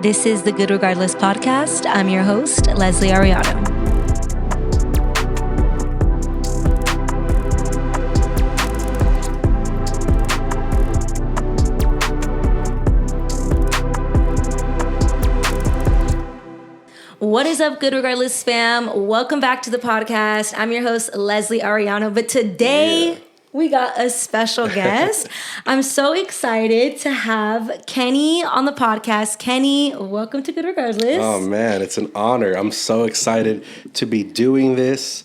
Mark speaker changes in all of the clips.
Speaker 1: This is the Good Regardless podcast. I'm your host, Leslie Ariano. What is up, Good Regardless fam? Welcome back to the podcast. I'm your host, Leslie Ariano. But today, we got a special guest. I'm so excited to have Kenny on the podcast. Kenny, welcome to Good Regardless.
Speaker 2: Oh, man, it's an honor. I'm so excited to be doing this.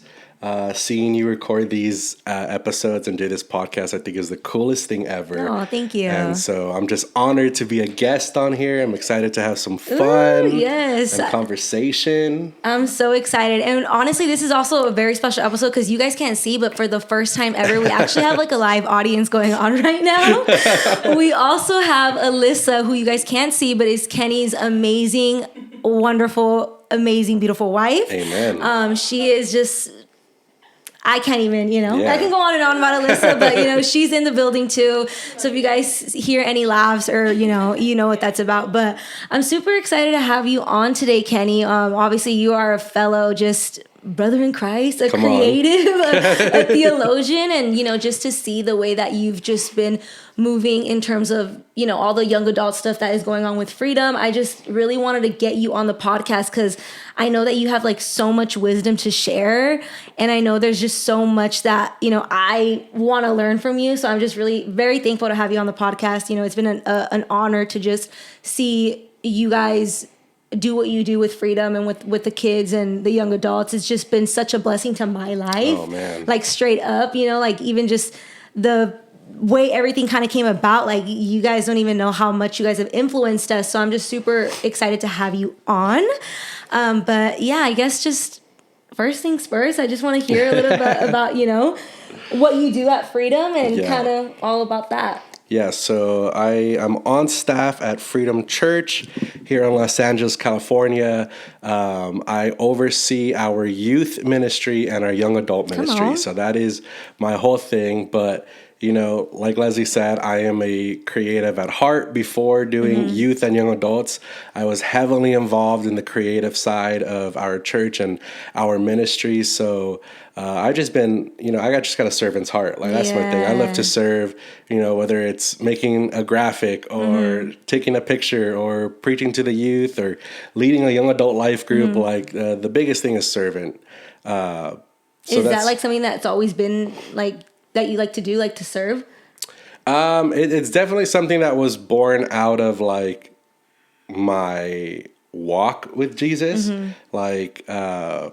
Speaker 2: Seeing you record these episodes and do this podcast, I think is the coolest thing ever.
Speaker 1: Oh, thank you.
Speaker 2: And so I'm just honored to be a guest on here. I'm excited to have some fun and conversation.
Speaker 1: I'm so excited. And honestly, this is also a very special episode because you guys can't see, but for the first time ever, we actually have like a live audience going on right now. We also have Alyssa, who you guys can't see, but is Kenny's amazing, wonderful, amazing, beautiful wife.
Speaker 2: Amen.
Speaker 1: She is just... I can't even, I can go on and on about Alyssa, but, she's in the building too. So if you guys hear any laughs or, you know what that's about. But I'm super excited to have you on today, Kenny. Obviously, you are a fellow just brother in Christ, a creative, a theologian, and, just to see the way that you've just been moving in terms of, all the young adult stuff that is going on with freedom. I just really wanted to get you on the podcast because I know that you have like so much wisdom to share. And I know there's just so much that, I want to learn from you. So I'm just really very thankful to have you on the podcast. It's been an honor to just see you guys do what you do with freedom and with the kids and the young adults. It's just been such a blessing to my life.
Speaker 2: Oh, man.
Speaker 1: Like straight up, like even just the way everything kind of came about, like you guys don't even know how much you guys have influenced us. So I'm just super excited to have you on. But yeah, I guess just first things first, I just want to hear a little bit about, what you do at Freedom and kind of all about that.
Speaker 2: Yeah, so I am on staff at Freedom Church here in Los Angeles, California. I oversee our youth ministry and our young adult ministry. So that is my whole thing. But, like Leslie said, I am a creative at heart. Before doing youth and young adults, I was heavily involved in the creative side of our church and our ministry. So I've just been, I just got a servant's heart. Like, that's my thing. I love to serve, whether it's making a graphic or taking a picture or preaching to the youth or leading a young adult life group. Like, the biggest thing is servant. So
Speaker 1: is that like something that's always been like that you like to do, like to serve?
Speaker 2: It's definitely something that was born out of like my walk with Jesus. Like, I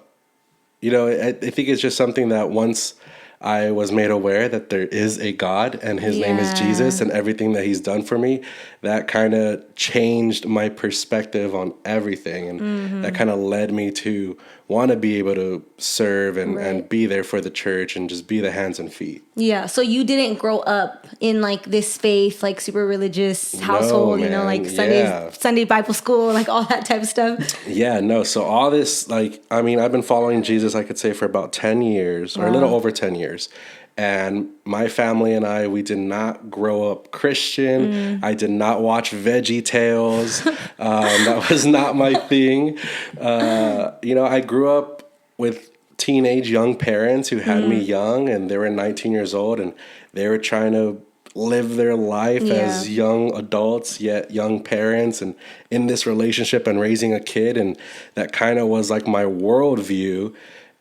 Speaker 2: think it's just something that once I was made aware that there is a God and his name is Jesus and everything that he's done for me, that kind of changed my perspective on everything. And that kind of led me to want to be able to serve and be there for the church and just be the hands and feet.
Speaker 1: Yeah. So you didn't grow up in like this faith, like super religious household,
Speaker 2: no,
Speaker 1: like Sunday Bible school, like all that type of stuff.
Speaker 2: Yeah, no. So all this, like, I've been following Jesus, I could say, for about 10 years or a little over 10 years. And my family and I, we did not grow up Christian. I did not watch Veggie Tales. That was not my thing. I grew up with teenage young parents who had me young, and they were 19 years old, and they were trying to live their life as young adults, yet young parents, and in this relationship and raising a kid. And that kind of was like my worldview.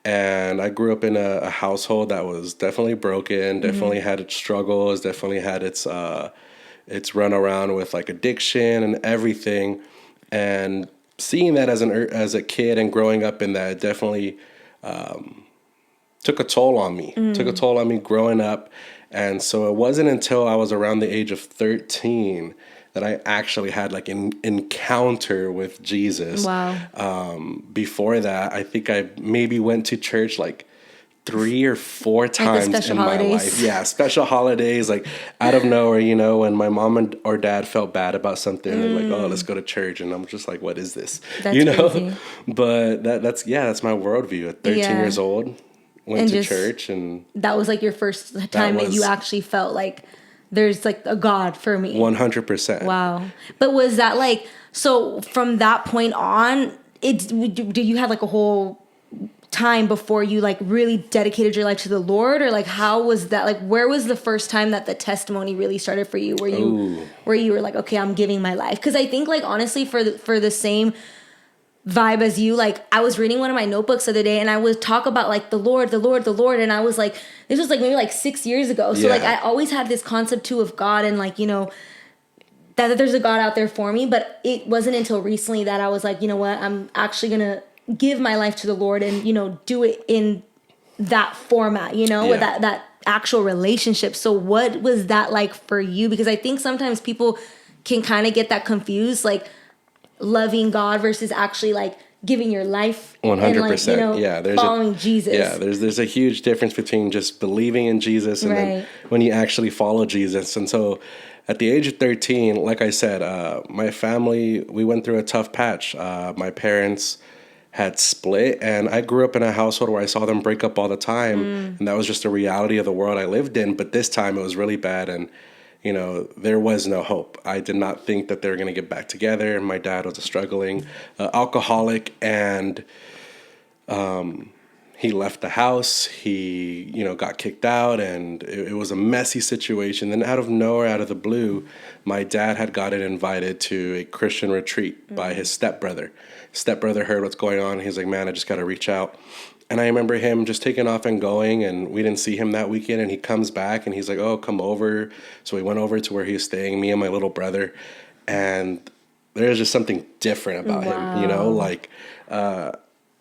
Speaker 2: And I grew up in a household that was definitely broken, definitely had its struggles, definitely had its run around with like addiction and everything. And seeing that as a kid and growing up in that definitely took a toll on me. Took a toll on me growing up. And so it wasn't until I was around the age of 13 that I actually had like an encounter with Jesus.
Speaker 1: Wow.
Speaker 2: Before that, I think I maybe went to church like 3 or 4 times in my life. Yeah, special holidays, like out of nowhere, when my mom or dad felt bad about something, they're like, "Oh, let's go to church," and I'm just like, "What is this?"
Speaker 1: That's crazy.
Speaker 2: But that's my worldview. At 13 years old, went to church, and
Speaker 1: that was like your first time that you actually felt like there's like a God for me.
Speaker 2: 100%.
Speaker 1: Wow. But was that like, so from that point on, did you have like a whole time before you like really dedicated your life to the Lord, or like how was that, like where was the first time that the testimony really started for you, where you were like, okay, I'm giving my life? Because I think like honestly for the same vibe as you, like I was reading one of my notebooks the other day and I would talk about like the Lord, and I was like, this was like maybe like 6 years ago. So like I always had this concept too of God, and like, you know, that there's a God out there for me. But it wasn't until recently that I was like, you know what, I'm actually gonna give my life to the Lord and, you know, do it in that format, you know, with that actual relationship. So what was that like for you? Because I think sometimes people can kind of get that confused, like loving God versus actually like giving your life
Speaker 2: 100%.
Speaker 1: and like, you know,
Speaker 2: there's
Speaker 1: following Jesus.
Speaker 2: Yeah, there's a huge difference between just believing in Jesus and then when you actually follow Jesus. And so at the age of 13, like I said, my family, we went through a tough patch. My parents had split, and I grew up in a household where I saw them break up all the time, and that was just a reality of the world I lived in. But this time it was really bad, and you know, there was no hope. I did not think that they were going to get back together. My dad was a struggling alcoholic, and he left the house. He, you know, got kicked out, and it was a messy situation. Then out of nowhere, out of the blue, my dad had gotten invited to a Christian retreat by his stepbrother. Stepbrother heard what's going on. He's like, man, I just got to reach out. And I remember him just taking off and going, and we didn't see him that weekend. And he comes back and he's like, oh, come over. So we went over to where he was staying, me and my little brother. And there's just something different about him, you know, like,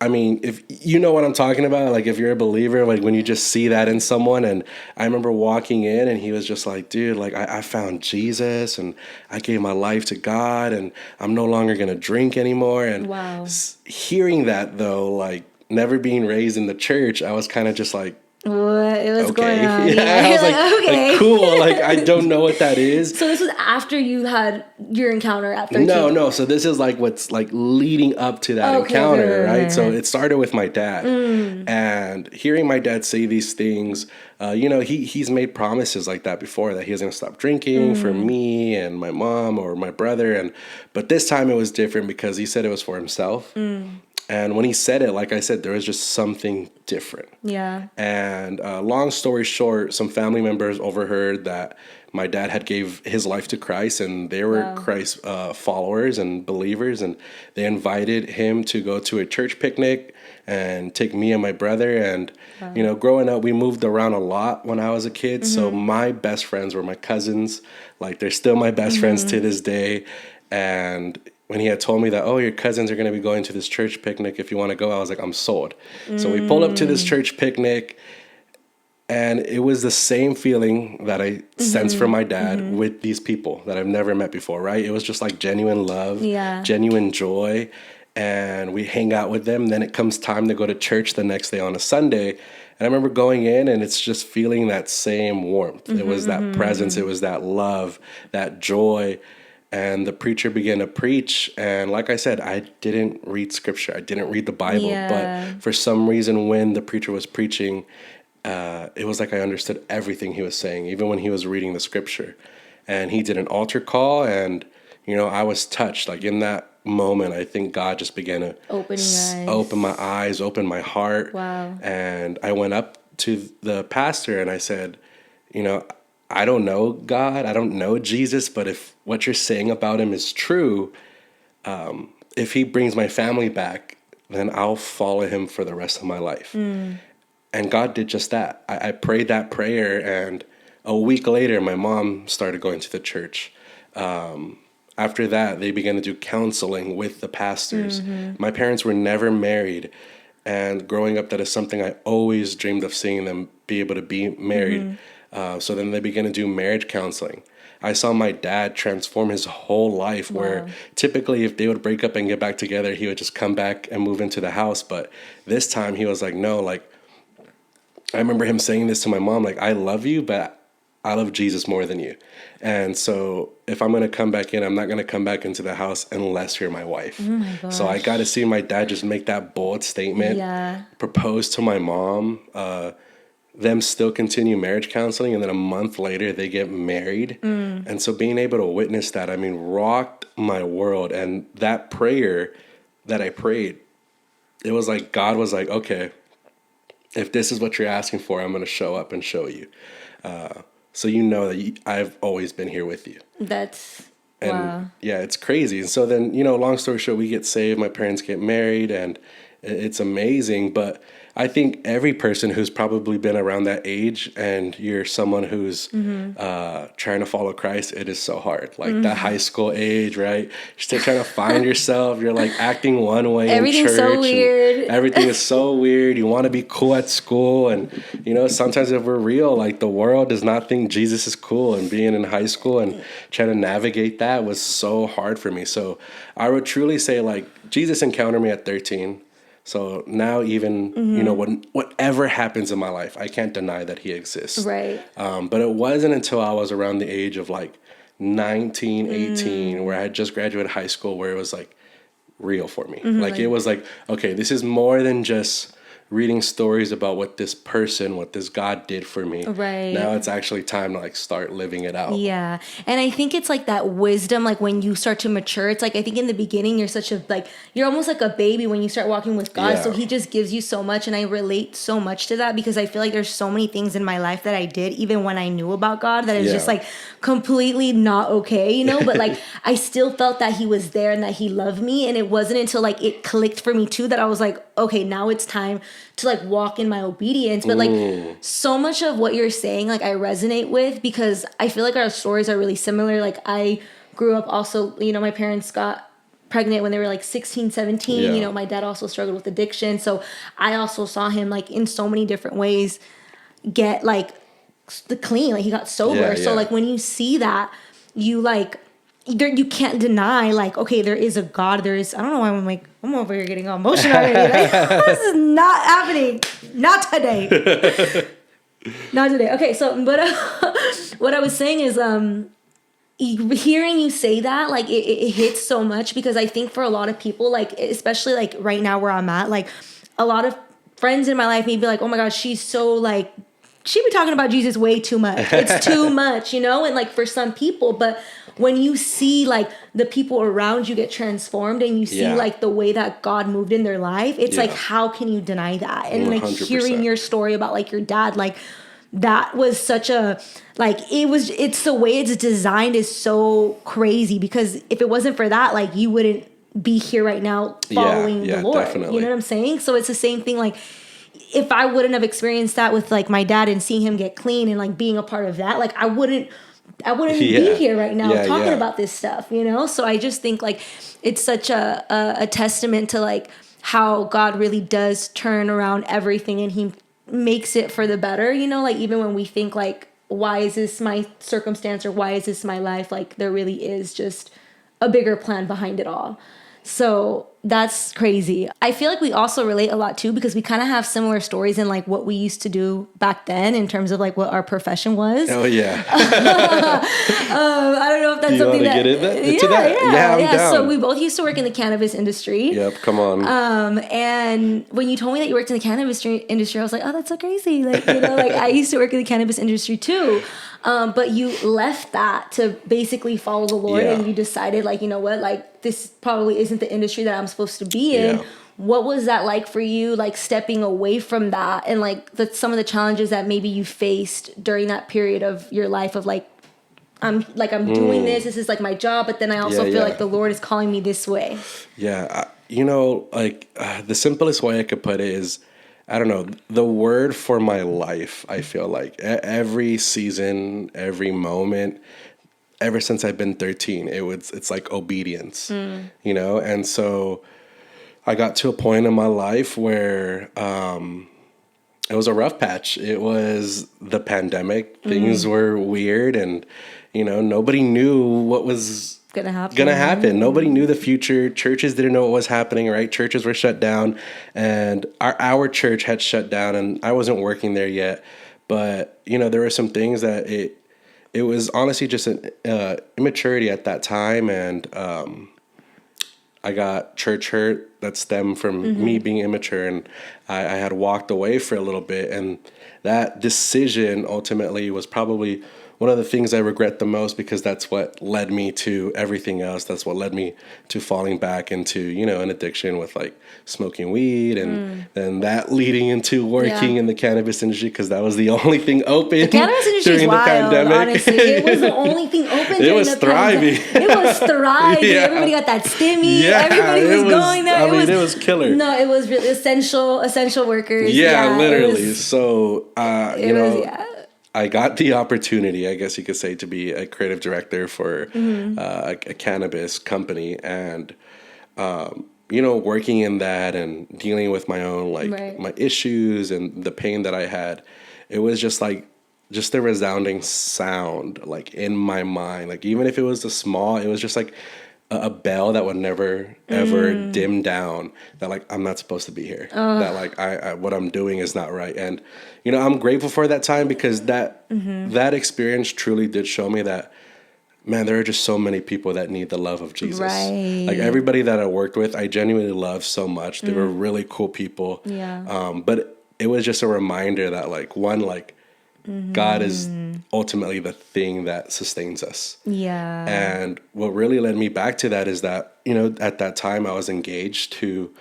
Speaker 2: I mean, if you know what I'm talking about, like if you're a believer, like when you just see that in someone. And I remember walking in and he was just like, dude, like I found Jesus and I gave my life to God and I'm no longer going to drink anymore. And hearing that though, like never being raised in the church, I was kind of just like,
Speaker 1: what it was going on?
Speaker 2: Yeah, I was like, cool. Like, I don't know what that is.
Speaker 1: So this was after you had your encounter at 13?
Speaker 2: No. So this is like what's like leading up to that encounter, right? So it started with my dad, and hearing my dad say these things. You know, he's made promises like that before, that he was going to stop drinking for me and my mom or my brother, but this time it was different because he said it was for himself. And when he said it, like I said, there was just something different. Yeah. And long story short, some family members overheard that my dad had gave his life to Christ, and they were Christ followers and believers, and they invited him to go to a church picnic and take me and my brother. And you know, growing up, we moved around a lot when I was a kid. So my best friends were my cousins. Like they're still my best friends to this day. And when he had told me that, oh, your cousins are going to be going to this church picnic, if you want to go, I was like, I'm sold. So we pulled up to this church picnic, and it was the same feeling that I sensed from my dad with these people that I've never met before, right? It was just like genuine love, genuine joy, and we hang out with them. Then it comes time to go to church the next day on a Sunday. And I remember going in, and it's just feeling that same warmth. It was that presence. It was that love, that joy. And the preacher began to preach. And like I said, I didn't read scripture. I didn't read the Bible. But for some reason, when the preacher was preaching, it was like I understood everything he was saying, even when he was reading the scripture. And he did an altar call. And, you know, I was touched. Like in that moment, I think God just began to open my eyes, open my heart. Wow. And I went up to the pastor and I said, you know, I don't know God, I don't know Jesus, but if what you're saying about him is true, if he brings my family back, then I'll follow him for the rest of my life. And God did just that. I prayed that prayer, and a week later, my mom started going to the church. After that, they began to do counseling with the pastors. My parents were never married, and growing up, that is something I always dreamed of, seeing them be able to be married. So then they began to do marriage counseling. I saw my dad transform his whole life, where typically if they would break up and get back together, he would just come back and move into the house. But this time he was like, no, like, I remember him saying this to my mom, like, I love you, but I love Jesus more than you. And so if I'm going to come back in, I'm not going to come back into the house unless you're my wife. Oh my gosh. So I got to see my dad just make that bold statement, propose to my mom, them still continue marriage counseling, and then a month later they get married. And so being able to witness that, I mean, rocked my world. And that prayer that I prayed, it was like God was like, okay, if this is what you're asking for, I'm going to show up and show you. So you know that I've always been here with you. Wow. Yeah, it's crazy. And so then, long story short, we get saved, my parents get married, and it's amazing. But I think every person who's probably been around that age and you're someone who's trying to follow Christ, it is so hard. Like that high school age, right? You're still trying to find yourself. You're like acting one way
Speaker 1: Everything's
Speaker 2: in church.
Speaker 1: So weird.
Speaker 2: Everything is so weird. You want to be cool at school. And, sometimes if we're real, like the world does not think Jesus is cool. And being in high school and trying to navigate that was so hard for me. So I would truly say like Jesus encountered me at 13. So now even, whatever happens in my life, I can't deny that he exists.
Speaker 1: Right.
Speaker 2: But it wasn't until I was around the age of like 19, 18, where I had just graduated high school, where it was like real for me. Like it was like, okay, this is more than just reading stories about what this God did for me.
Speaker 1: Right.
Speaker 2: Now it's actually time to like start living it out.
Speaker 1: Yeah. And I think it's like that wisdom, like when you start to mature, it's like, I think in the beginning, you're almost like a baby when you start walking with God. Yeah. So he just gives you so much. And I relate so much to that because I feel like there's so many things in my life that I did, even when I knew about God, that is just like completely not okay, but like I still felt that he was there and that he loved me. And it wasn't until like it clicked for me too, that I was like, okay, now it's time to like walk in my obedience. But like so much of what you're saying, like I resonate with, because I feel like our stories are really similar. Like I grew up also, my parents got pregnant when they were like 16, 17.
Speaker 2: Yeah.
Speaker 1: My dad also struggled with addiction. So I also saw him like in so many different ways get like the clean, like he got sober. Yeah. So like when you see that, you like, you can't deny like, okay, there is a God. There is, I don't know why I'm over here getting all emotional already. Like, this is not happening. Not today. Not today. Okay. So, but what I was saying is, hearing you say that, like it hits so much, because I think for a lot of people, like, especially like right now where I'm at, like a lot of friends in my life may be like, oh my gosh, she's so like, she be talking about Jesus way too much. It's too much, and like for some people, but when you see like the people around you get transformed and you see like the way that God moved in their life, it's like, how can you deny that? And 100%. Like hearing your story about like your dad, like that was such a, like, it's the way it's designed is so crazy, because if it wasn't for that, like you wouldn't be here right now following the Lord. Definitely. You know what I'm saying? So it's the same thing. Like if I wouldn't have experienced that with like my dad and seeing him get clean and like being a part of that, like I wouldn't be here right now talking about this stuff, So I just think like it's such a testament to like how God really does turn around everything and he makes it for the better, like even when we think like, why is this my circumstance or why is this my life? Like there really is just a bigger plan behind it all. So that's crazy. I feel like we also relate a lot too, because we kind of have similar stories in like what we used to do back then in terms of like what our profession was.
Speaker 2: Oh yeah.
Speaker 1: I don't know if that's something that.
Speaker 2: Do you want to get into that? I'm down.
Speaker 1: So we both used to work in the cannabis industry.
Speaker 2: Yep. Come on.
Speaker 1: And when you told me that you worked in the cannabis industry, I was like, oh, that's so crazy. Like, like I used to work in the cannabis industry too. But you left that to basically follow the Lord, and you decided like, you know what, like this probably isn't the industry that I'm supposed to be in. Yeah. What was that like for you, like stepping away from that, and like some of the challenges that maybe you faced during that period of your life of like, I'm doing this is like my job, but then I also feel like the Lord is calling me this way. Yeah.
Speaker 2: The simplest way I could put it is, I don't know, the word for my life, I feel like every season, every moment, ever since I've been 13, it's like obedience, and so I got to a point in my life where it was a rough patch. It was the pandemic. Things were weird, and nobody knew what was gonna happen. Nobody knew the future. Churches didn't know what was happening, right? Churches were shut down, and our church had shut down, and I wasn't working there yet. But there were some things that it was honestly just an immaturity at that time, and I got church hurt that stemmed from me being immature, and I had walked away for a little bit. And that decision ultimately was probably one of the things I regret the most, because that's what led me to everything else. That's what led me to falling back into, an addiction with like smoking weed, and then that leading into working in the cannabis industry, because that was the only thing open.
Speaker 1: The cannabis industry is wild, honestly. It was the only thing open during the
Speaker 2: thriving.
Speaker 1: It was thriving. Yeah. Everybody got that stimmy. Yeah, everybody was going there.
Speaker 2: It was killer.
Speaker 1: No, it was really essential workers.
Speaker 2: Yeah, literally. So, I got the opportunity, I guess you could say, to be a creative director for a cannabis company, and working in that and dealing with my own my issues and the pain that I had. It was just a resounding sound like in my mind. Like, even if it was it was just like a bell that would never ever dim down, that like I'm not supposed to be here. That like I what I'm doing is not right. And I'm grateful for that time, because that experience truly did show me that, man, there are just so many people that need the love of Jesus.
Speaker 1: Right.
Speaker 2: Like, everybody that I worked with, I genuinely loved so much. They were really cool people.
Speaker 1: Yeah.
Speaker 2: But it was just a reminder that God is ultimately the thing that sustains us.
Speaker 1: Yeah.
Speaker 2: And what really led me back to that is that, at that time I was engaged to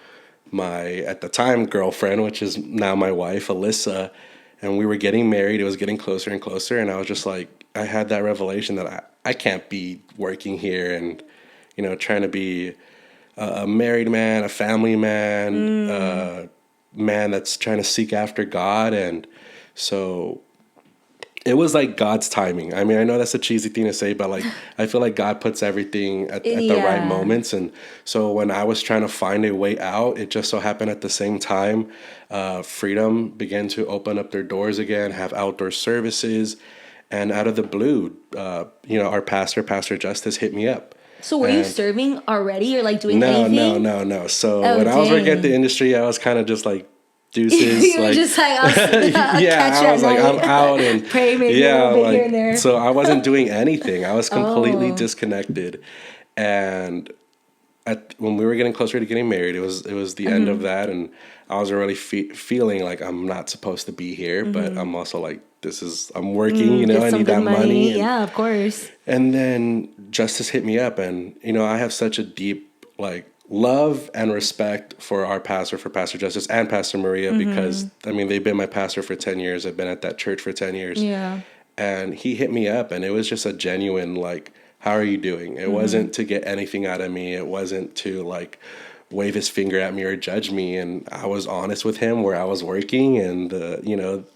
Speaker 2: my, at the time, girlfriend, which is now my wife, Alyssa, and we were getting married. It was getting closer and closer. And I was just like, I had that revelation that I can't be working here and, trying to be a married man, a family man, a man that's trying to seek after God. And so it was like God's timing. I mean, I know that's a cheesy thing to say, but like, I feel like God puts everything at the right moments. And so when I was trying to find a way out, it just so happened at the same time, Freedom began to open up their doors again, have outdoor services. And out of the blue, our Pastor Justice, hit me up.
Speaker 1: So were you serving already, or like doing anything?
Speaker 2: No. So when I was working at the industry, I was kind of just like, deuces.
Speaker 1: You were just like,
Speaker 2: I was like, I'm out, and
Speaker 1: pray maybe a little bit here and there.
Speaker 2: So I wasn't doing anything. I was completely disconnected. And when we were getting closer to getting married, it was the end of that, and I was already feeling like I'm not supposed to be here, but I'm also like, I'm working, I need that money.
Speaker 1: Yeah, of course.
Speaker 2: And then Justice hit me up, and I have such a deep love and respect for our pastor, for Pastor Justice and Pastor Maria, because they've been my pastor for 10 years. I've been at that church for 10 years.
Speaker 1: Yeah.
Speaker 2: And he hit me up, and it was just a genuine how are you doing? It wasn't to get anything out of me. It wasn't to wave his finger at me or judge me. And I was honest with him where I was working and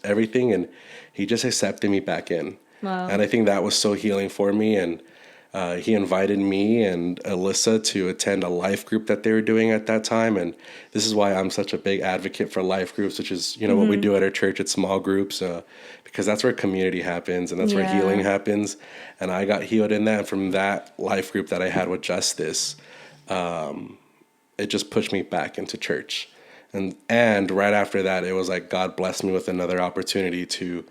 Speaker 2: everything, and he just accepted me back in.
Speaker 1: Wow.
Speaker 2: And I think that was so healing for me. And he invited me and Alyssa to attend a life group that they were doing at that time. And this is why I'm such a big advocate for life groups, which is, what we do at our church. It's small groups, because that's where community happens, and that's where healing happens. And I got healed in that. And from that life group that I had with Justice, it just pushed me back into church. And right after that, it was like God blessed me with another opportunity to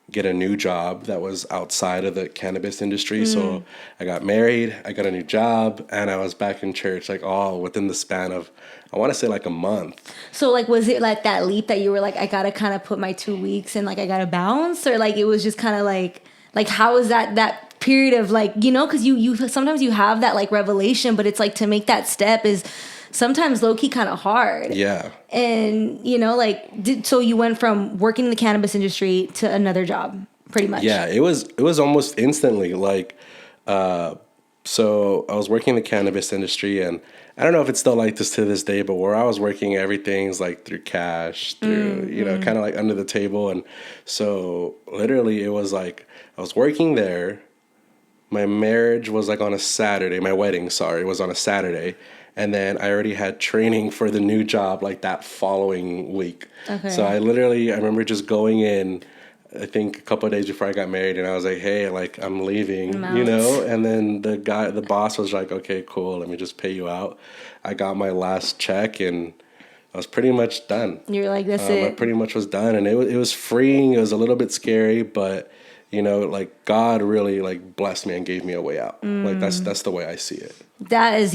Speaker 2: get a new job that was outside of the cannabis industry. So I got married, I got a new job, and I was back in church, all within the span of, I want to say a month.
Speaker 1: So was it that leap that you were I got to kind of put my 2 weeks and I got to bounce, or it was just kind of how is that period of because you sometimes you have that revelation, but it's to make that step is sometimes low-key kind of hard.
Speaker 2: Yeah. And,
Speaker 1: so you went from working in the cannabis industry to another job, pretty much.
Speaker 2: Yeah, it was almost instantly. So I was working in the cannabis industry, and I don't know if it's still like this to this day, but where I was working, everything's through cash, through, kind of under the table. And so literally it was I was working there. My marriage was on a Saturday. My wedding, was on a Saturday. And then I already had training for the new job that following week. Okay. So I remember just going in, I think a couple of days before I got married, and I was like, hey, I'm leaving, and then the boss was like, okay, cool, let me just pay you out. I got my last check, and I was pretty much done.
Speaker 1: You were like, that's it.
Speaker 2: I pretty much was done, and it was freeing. It was a little bit scary, but like God really like blessed me and gave me a way out. Like that's the way I see it.
Speaker 1: That is,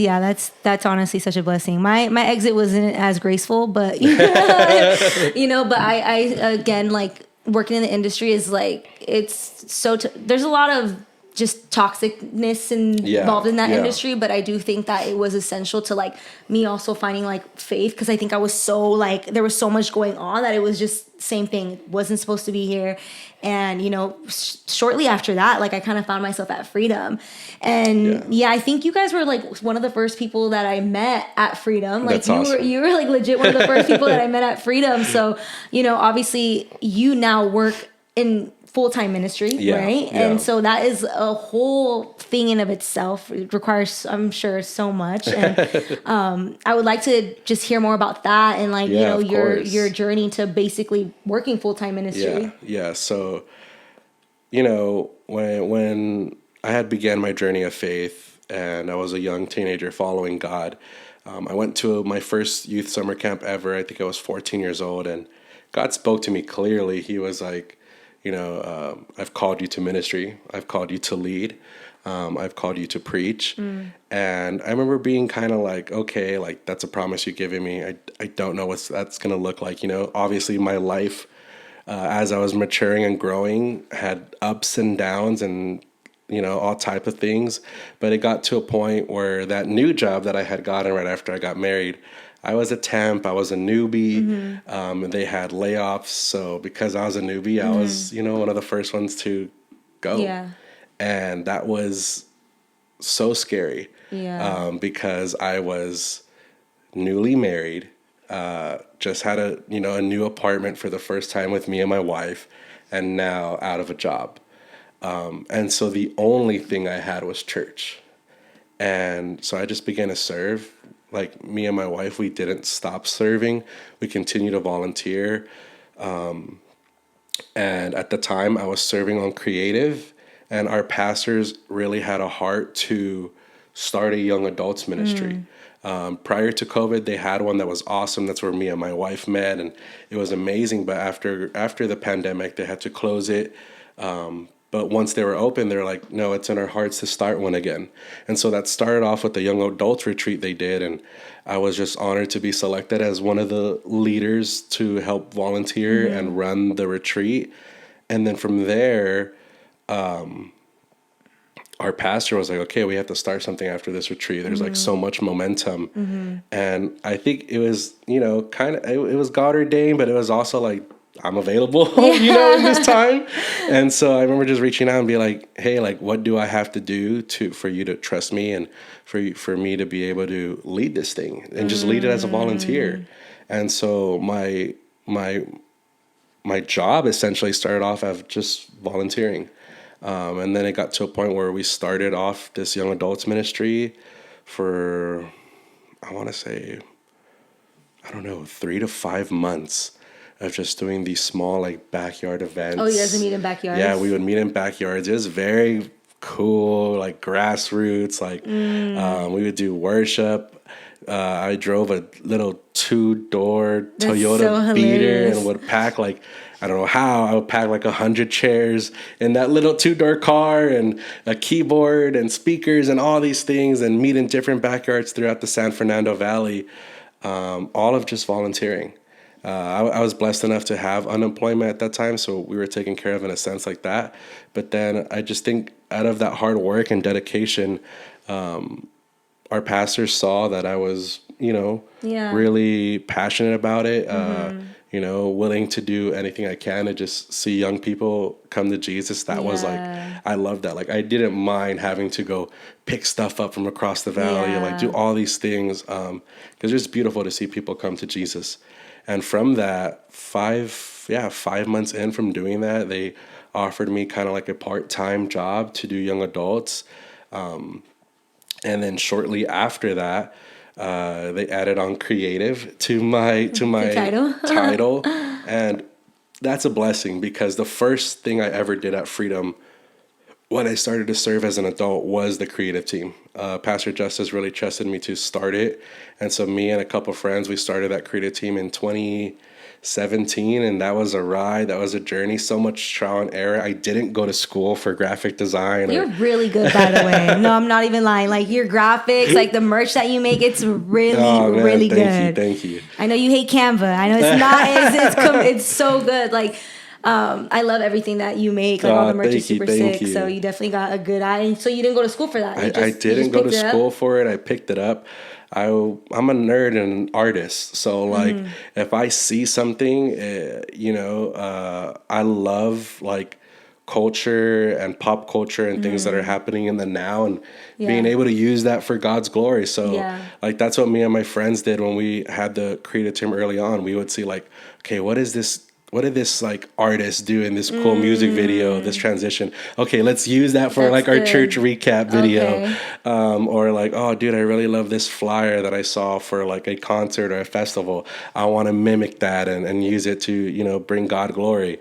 Speaker 1: that's honestly such a blessing. My exit wasn't as graceful, but but I again, like working in the industry is like, it's so, there's a lot of just toxicness involved in that industry, but I do think that it was essential to like me also finding like faith, because I think I was so like, there was so much going on that it was just same thing, wasn't supposed to be here. And shortly after that, like I kind of found myself at Freedom, and I think you guys were like one of the first people that I met at Freedom. Like,
Speaker 2: that's awesome.
Speaker 1: You were like legit one of the first people that I met at Freedom. So obviously you now work in full-time ministry, right?
Speaker 2: Yeah.
Speaker 1: And so that is a whole thing in of itself. It requires, I'm sure, so much. And I would like to just hear more about that, and like your journey to basically working full-time ministry.
Speaker 2: Yeah. So when I had began my journey of faith and I was a young teenager following God, I went to my first youth summer camp ever. I think I was 14 years old, and God spoke to me clearly. He was like, I've called you to ministry. I've called you to lead. I've called you to preach. And I remember being kind of like, okay, like that's a promise you're giving me. I don't know what that's going to look like. Obviously my life, as I was maturing and growing, had ups and downs and, all type of things. But it got to a point where that new job that I had gotten right after I got married, I was a temp, I was a newbie, and they had layoffs. So because I was a newbie, I was, one of the first ones to go.
Speaker 1: Yeah.
Speaker 2: And that was so scary.
Speaker 1: Yeah.
Speaker 2: Because I was newly married, just had a new apartment for the first time with me and my wife, and now out of a job. And so the only thing I had was church. And so I just began to serve. Like me and my wife, we didn't stop serving. We continued to volunteer. And at the time I was serving on creative, and our pastors really had a heart to start a young adults ministry. Prior to COVID, they had one that was awesome. That's where me and my wife met, and it was amazing. But after the pandemic, they had to close it. But once they were open, they're like, no, it's in our hearts to start one again. And so that started off with the young adults retreat they did. And I was just honored to be selected as one of the leaders to help volunteer and run the retreat. And then from there, our pastor was like, okay, we have to start something after this retreat. There's like so much momentum. And I think it was, it was God ordained, but it was also like, I'm available, in this time. And so I remember just reaching out and be like, hey, like, what do I have to do for you to trust me and for me to be able to lead this thing and just lead it as a volunteer. And so my job essentially started off as just volunteering. And then it got to a point where we started off this young adults ministry for, I want to say, 3 to 5 months of just doing these small like backyard events.
Speaker 1: Oh, you guys would meet in backyards?
Speaker 2: Yeah, we would meet in backyards. It was very cool, like grassroots. Like we would do worship. I drove a little 2-door Toyota Beater and would pack like, I don't know how, I would pack like 100 chairs in that little 2-door car and a keyboard and speakers and all these things, and meet in different backyards throughout the San Fernando Valley, all of just volunteering. I was blessed enough to have unemployment at that time, so we were taken care of in a sense like that. But then I just think out of that hard work and dedication, our pastors saw that I was, really passionate about it, willing to do anything I can to just see young people come to Jesus. That was like, I love that. Like, I didn't mind having to go pick stuff up from across the valley, like do all these things, because it's just beautiful to see people come to Jesus. And from that, 5 months in from doing that, they offered me kind of like a part-time job to do young adults. And then shortly after that, they added on creative to my title. And that's a blessing, because the first thing I ever did at Freedom when I started to serve as an adult was the creative team. Pastor Justice really trusted me to start it. And so me and a couple of friends, we started that creative team in 2016. 17, and that was a ride. That was a journey. So much trial and error. I didn't go to school for graphic design.
Speaker 1: You're really good, by the way. No, I'm not even lying. Like your graphics, like the merch that you make, it's really, really good.
Speaker 2: Thank you.
Speaker 1: I know you hate Canva. I know it's not. It's so good. Like, I love everything that you make. Like all the merch is super sick. So you definitely got a good eye. So you didn't go to school for that.
Speaker 2: I didn't go to school for it. I picked it up. I'm a nerd and an artist. So like if I see something, I love like culture and pop culture and things that are happening in the now, and being able to use that for God's glory. So like that's what me and my friends did when we had the creative team early on. We would see like, okay, what did this like artist do in this cool music video, this transition? Okay, let's use that for like our church recap video.
Speaker 1: Okay.
Speaker 2: Or like, oh dude, I really love this flyer that I saw for like a concert or a festival. I want to mimic that and use it to, bring God glory.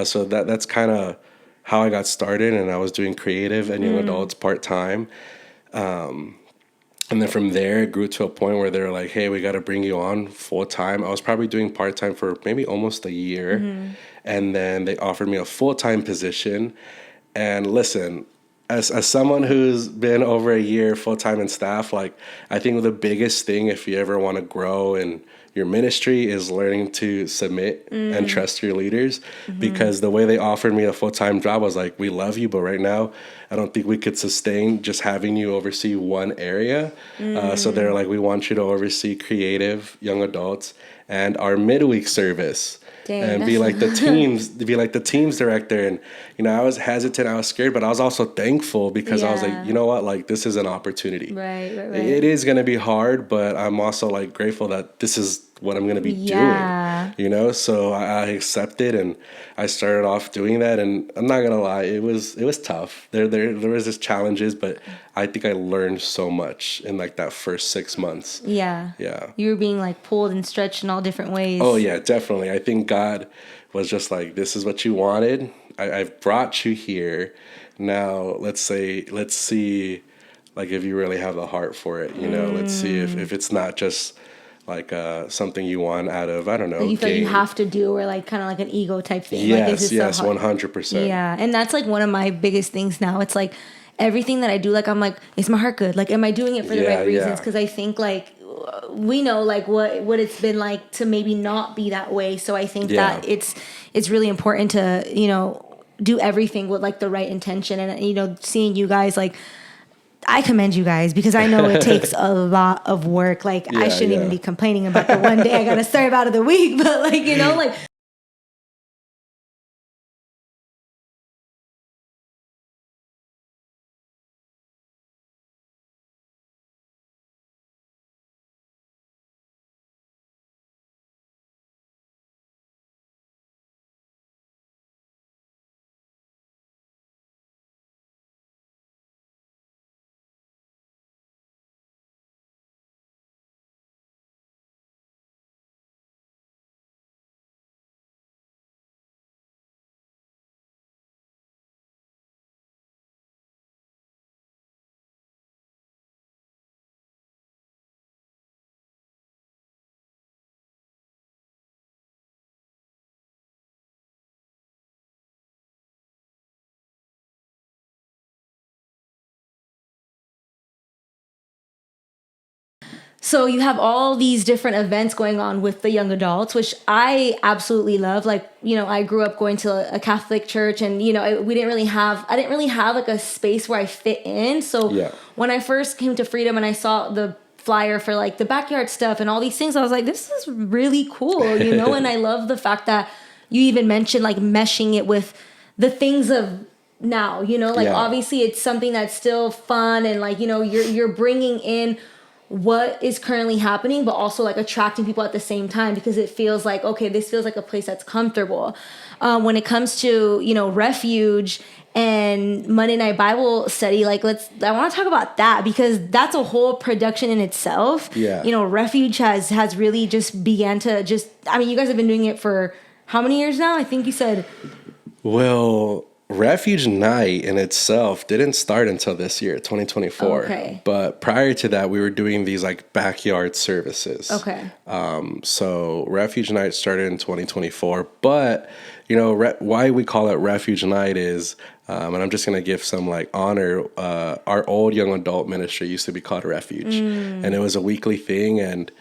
Speaker 2: So that's kind of how I got started, and I was doing creative and young adults part-time. And then from there, it grew to a point where they were like, hey, we got to bring you on full time. I was probably doing part time for maybe almost a year. And then they offered me a full time position. And listen, as someone who's been over a year full time in staff, like I think the biggest thing if you ever want to grow in your ministry is learning to submit and trust your leaders, because the way they offered me a full-time job was like, we love you, but right now I don't think we could sustain just having you oversee one area. So they're like, we want you to oversee creative, young adults, and our midweek service. Dang, and be like the teams director. And I was hesitant, I was scared, but I was also thankful because I was like, you know what, like this is an opportunity. Right. It is going to be hard, but I'm also like grateful that this is what I'm going to be doing. So I accepted, and I started off doing that. And I'm not gonna lie, it was tough. There was just challenges, but I think I learned so much in like that first 6 months. Yeah.
Speaker 1: You were being like pulled and stretched in all different ways.
Speaker 2: Oh yeah, definitely. I think God was just like, this is what you wanted. I've brought you here. Now let's see like if you really have the heart for it. Let's see if it's not just like something you want out of, I don't know,
Speaker 1: like you feel like you have to do, or like kind of like an ego type thing.
Speaker 2: Yes, 100%.
Speaker 1: Yeah, and that's like one of my biggest things now. It's like everything that I do, like I'm like, is my heart good? Like, am I doing it for the right reasons? Because I think like we know like what it's been like to maybe not be that way. So I think that it's really important to do everything with like the right intention, and seeing you guys like. I commend you guys, because I know it takes a lot of work. Like I shouldn't even be complaining about the one day I got to serve out of the week, but like, like. So you have all these different events going on with the young adults, which I absolutely love. Like, I grew up going to a Catholic church, and, I didn't really have like a space where I fit in. So when I first came to Freedom and I saw the flyer for like the backyard stuff and all these things, I was like, this is really cool, and I love the fact that you even mentioned like meshing it with the things of now, obviously it's something that's still fun, and like, you're bringing in what is currently happening, but also like attracting people at the same time, because it feels like, okay, this feels like a place that's comfortable. When it comes to, Refuge and Monday Night Bible Study, like I want to talk about that, because that's a whole production in itself. Refuge has really just began to you guys have been doing it for how many years now? I think you said.
Speaker 2: Well, Refuge Night in itself didn't start until this year, 2024.
Speaker 1: Okay.
Speaker 2: But prior to that, we were doing these like backyard services.
Speaker 1: Okay.
Speaker 2: So Refuge Night started in 2024. But, you know, why we call it Refuge Night is, and I'm just going to give some like honor. Our old young adult ministry used to be called Refuge. And it was a weekly thing. And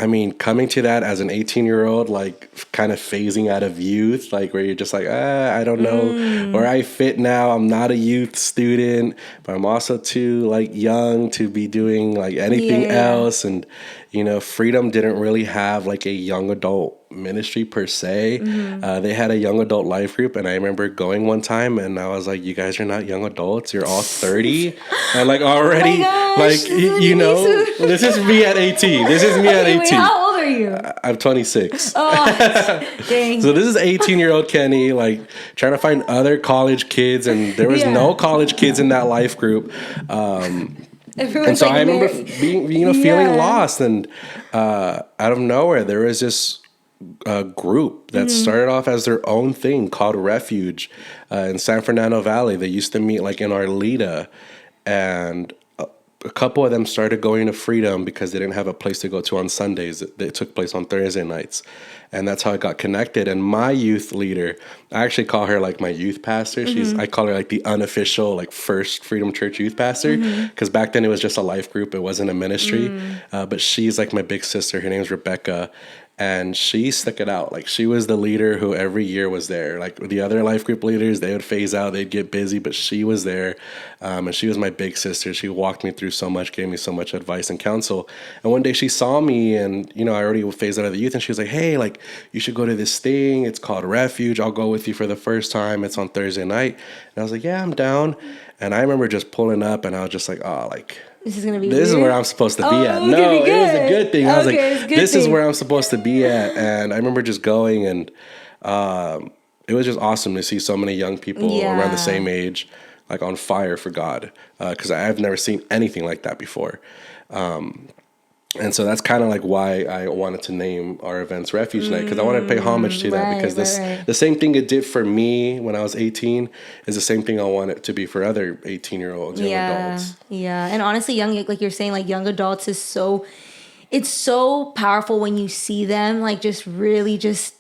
Speaker 2: I mean, coming to that as an 18-year-old, like kind of phasing out of youth, like where you're just like, I don't know where I fit now. I'm not a youth student, but I'm also too like young to be doing like anything else. And, you know, Freedom didn't really have like a young adult ministry per se. They had a young adult life group, and I remember going one time and I was like, you guys are not young adults, you're all 30 and like already like you know, this is me at 18. This is me at 18.
Speaker 1: Wait, how old are you?
Speaker 2: I'm 26.
Speaker 1: Oh, dang.
Speaker 2: So this is 18-year-old Kenny, like trying to find other college kids, and there was no college kids in that life group. And so I remember being, you know, feeling lost, and out of nowhere there was this group that started off as their own thing called Refuge in San Fernando Valley. They used to meet like in Arleta, and a couple of them started going to Freedom because they didn't have a place to go to on Sundays. It took place on Thursday nights. And that's how I got connected. And my youth leader, I actually call her like my youth pastor. I call her like the unofficial, like first Freedom Church youth pastor. Because back then it was just a life group. It wasn't a ministry. But she's like my big sister. Her name's Rebecca. And she stuck it out. Like she was the leader who every year was there. Like the other life group leaders, they would phase out, they'd get busy, but she was there. And she was my big sister. She walked me through so much, gave me so much advice and counsel. And one day she saw me, and, you know, I already phased out of the youth, and she was like, hey, like you should go to this thing. It's called Refuge. I'll go with you for the first time. It's on Thursday night. And I was like, yeah, I'm down. And I remember just pulling up, and I was just like, oh, like,
Speaker 1: this is gonna be.
Speaker 2: This
Speaker 1: weird?
Speaker 2: is where I'm supposed to be at. No, it was a good thing. I was like, this is where I'm supposed to be at. And I remember just going, and it was just awesome to see so many young people around the same age, like on fire for God, because I've never seen anything like that before. And so that's kind of like why I wanted to name our events Refuge Night, because I wanted to pay homage to that, because the same thing it did for me when I was 18 is the same thing I want it to be for other 18-year-olds, young adults.
Speaker 1: Yeah, and honestly, young, like you're saying, like young adults is so, it's so powerful when you see them, like just really just,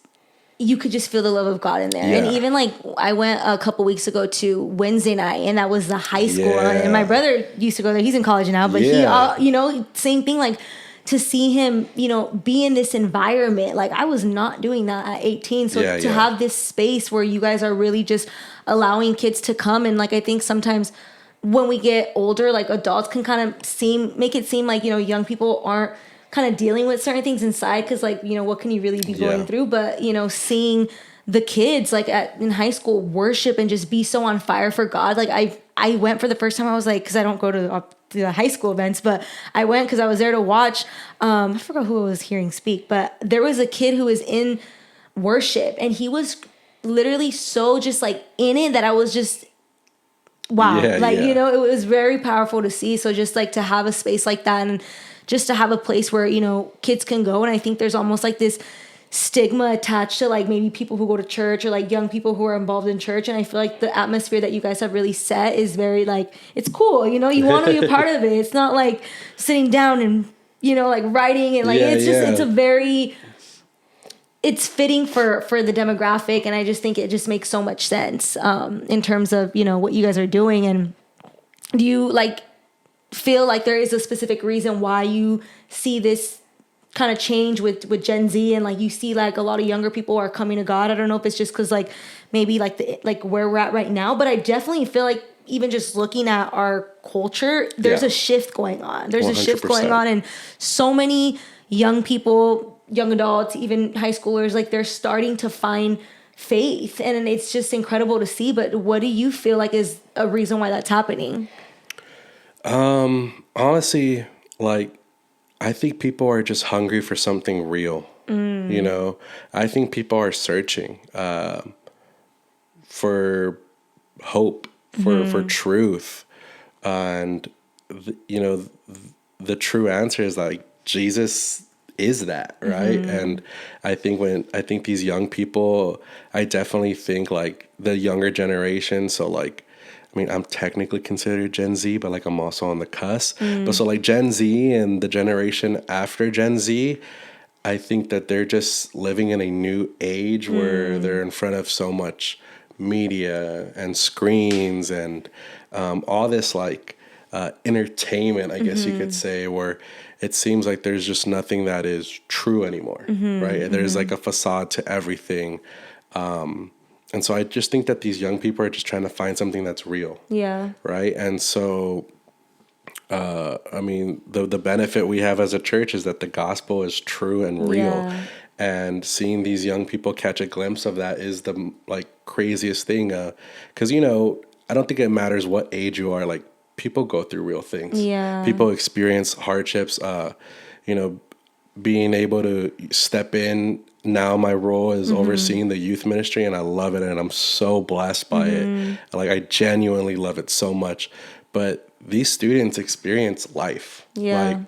Speaker 1: you could just feel the love of God in there. And even like I went a couple weeks ago to Wednesday night, and that was the high school. And my brother used to go there. He's in college now, but he, you know, same thing, like to see him, you know, be in this environment. Like I was not doing that at 18. So to have this space where you guys are really just allowing kids to come. And like, I think sometimes when we get older, like adults can kind of make it seem like, you know, young people aren't kind of dealing with certain things inside, because like, you know, what can you really be going through? But, you know, seeing the kids like in high school worship and just be so on fire for God. Like I went for the first time. I was like, because I don't go to the high school events, but I went because I was there to watch. I forgot who I was hearing speak, but there was a kid who was in worship, and he was literally so just like in it that I was just wow. You know, it was very powerful to see. So just like to have a space like that, and just to have a place where, you know, kids can go. And I think there's almost like this stigma attached to like maybe people who go to church, or like young people who are involved in church. And I feel like the atmosphere that you guys have really set is very like, it's cool, you know, you want to be a part of it. It's not like sitting down and, you know, like writing and like, it's just, it's a very, it's fitting for the demographic. And I just think it just makes so much sense in terms of, you know, what you guys are doing. And do you like feel like there is a specific reason why you see this kind of change with Gen Z, and like you see like a lot of younger people are coming to God? I don't know if it's just because like maybe like where we're at right now, but I definitely feel like even just looking at our culture, there's a shift going on. There's 100%. A shift going on, and so many young people, young adults, even high schoolers, like they're starting to find faith, and it's just incredible to see. But what do you feel like is a reason why that's happening?
Speaker 2: Honestly, like, I think people are just hungry for something real. You know, I think people are searching, for hope, for truth. And, you know, the true answer is like, Jesus is that, right? And I think these young people, I definitely think like the younger generation. So like, I mean, I'm technically considered Gen Z, but like I'm also on the cusp. But so like Gen Z and the generation after Gen Z, I think that they're just living in a new age where they're in front of so much media and screens and all this like entertainment, I guess you could say, where it seems like there's just nothing that is true anymore, right? There's like a facade to everything. And so I just think that these young people are just trying to find something that's real.
Speaker 1: Yeah.
Speaker 2: Right. And so, I mean, the benefit we have as a church is that the gospel is true and real.
Speaker 1: Yeah.
Speaker 2: And seeing these young people catch a glimpse of that is the like craziest thing. Because, you know, I don't think it matters what age you are. Like, people go through real things.
Speaker 1: Yeah.
Speaker 2: People experience hardships. You know, being able to step in. Now my role is overseeing the youth ministry, and I love it, and I'm so blessed by it. Like, I genuinely love it so much. But these students experience life.
Speaker 1: Yeah.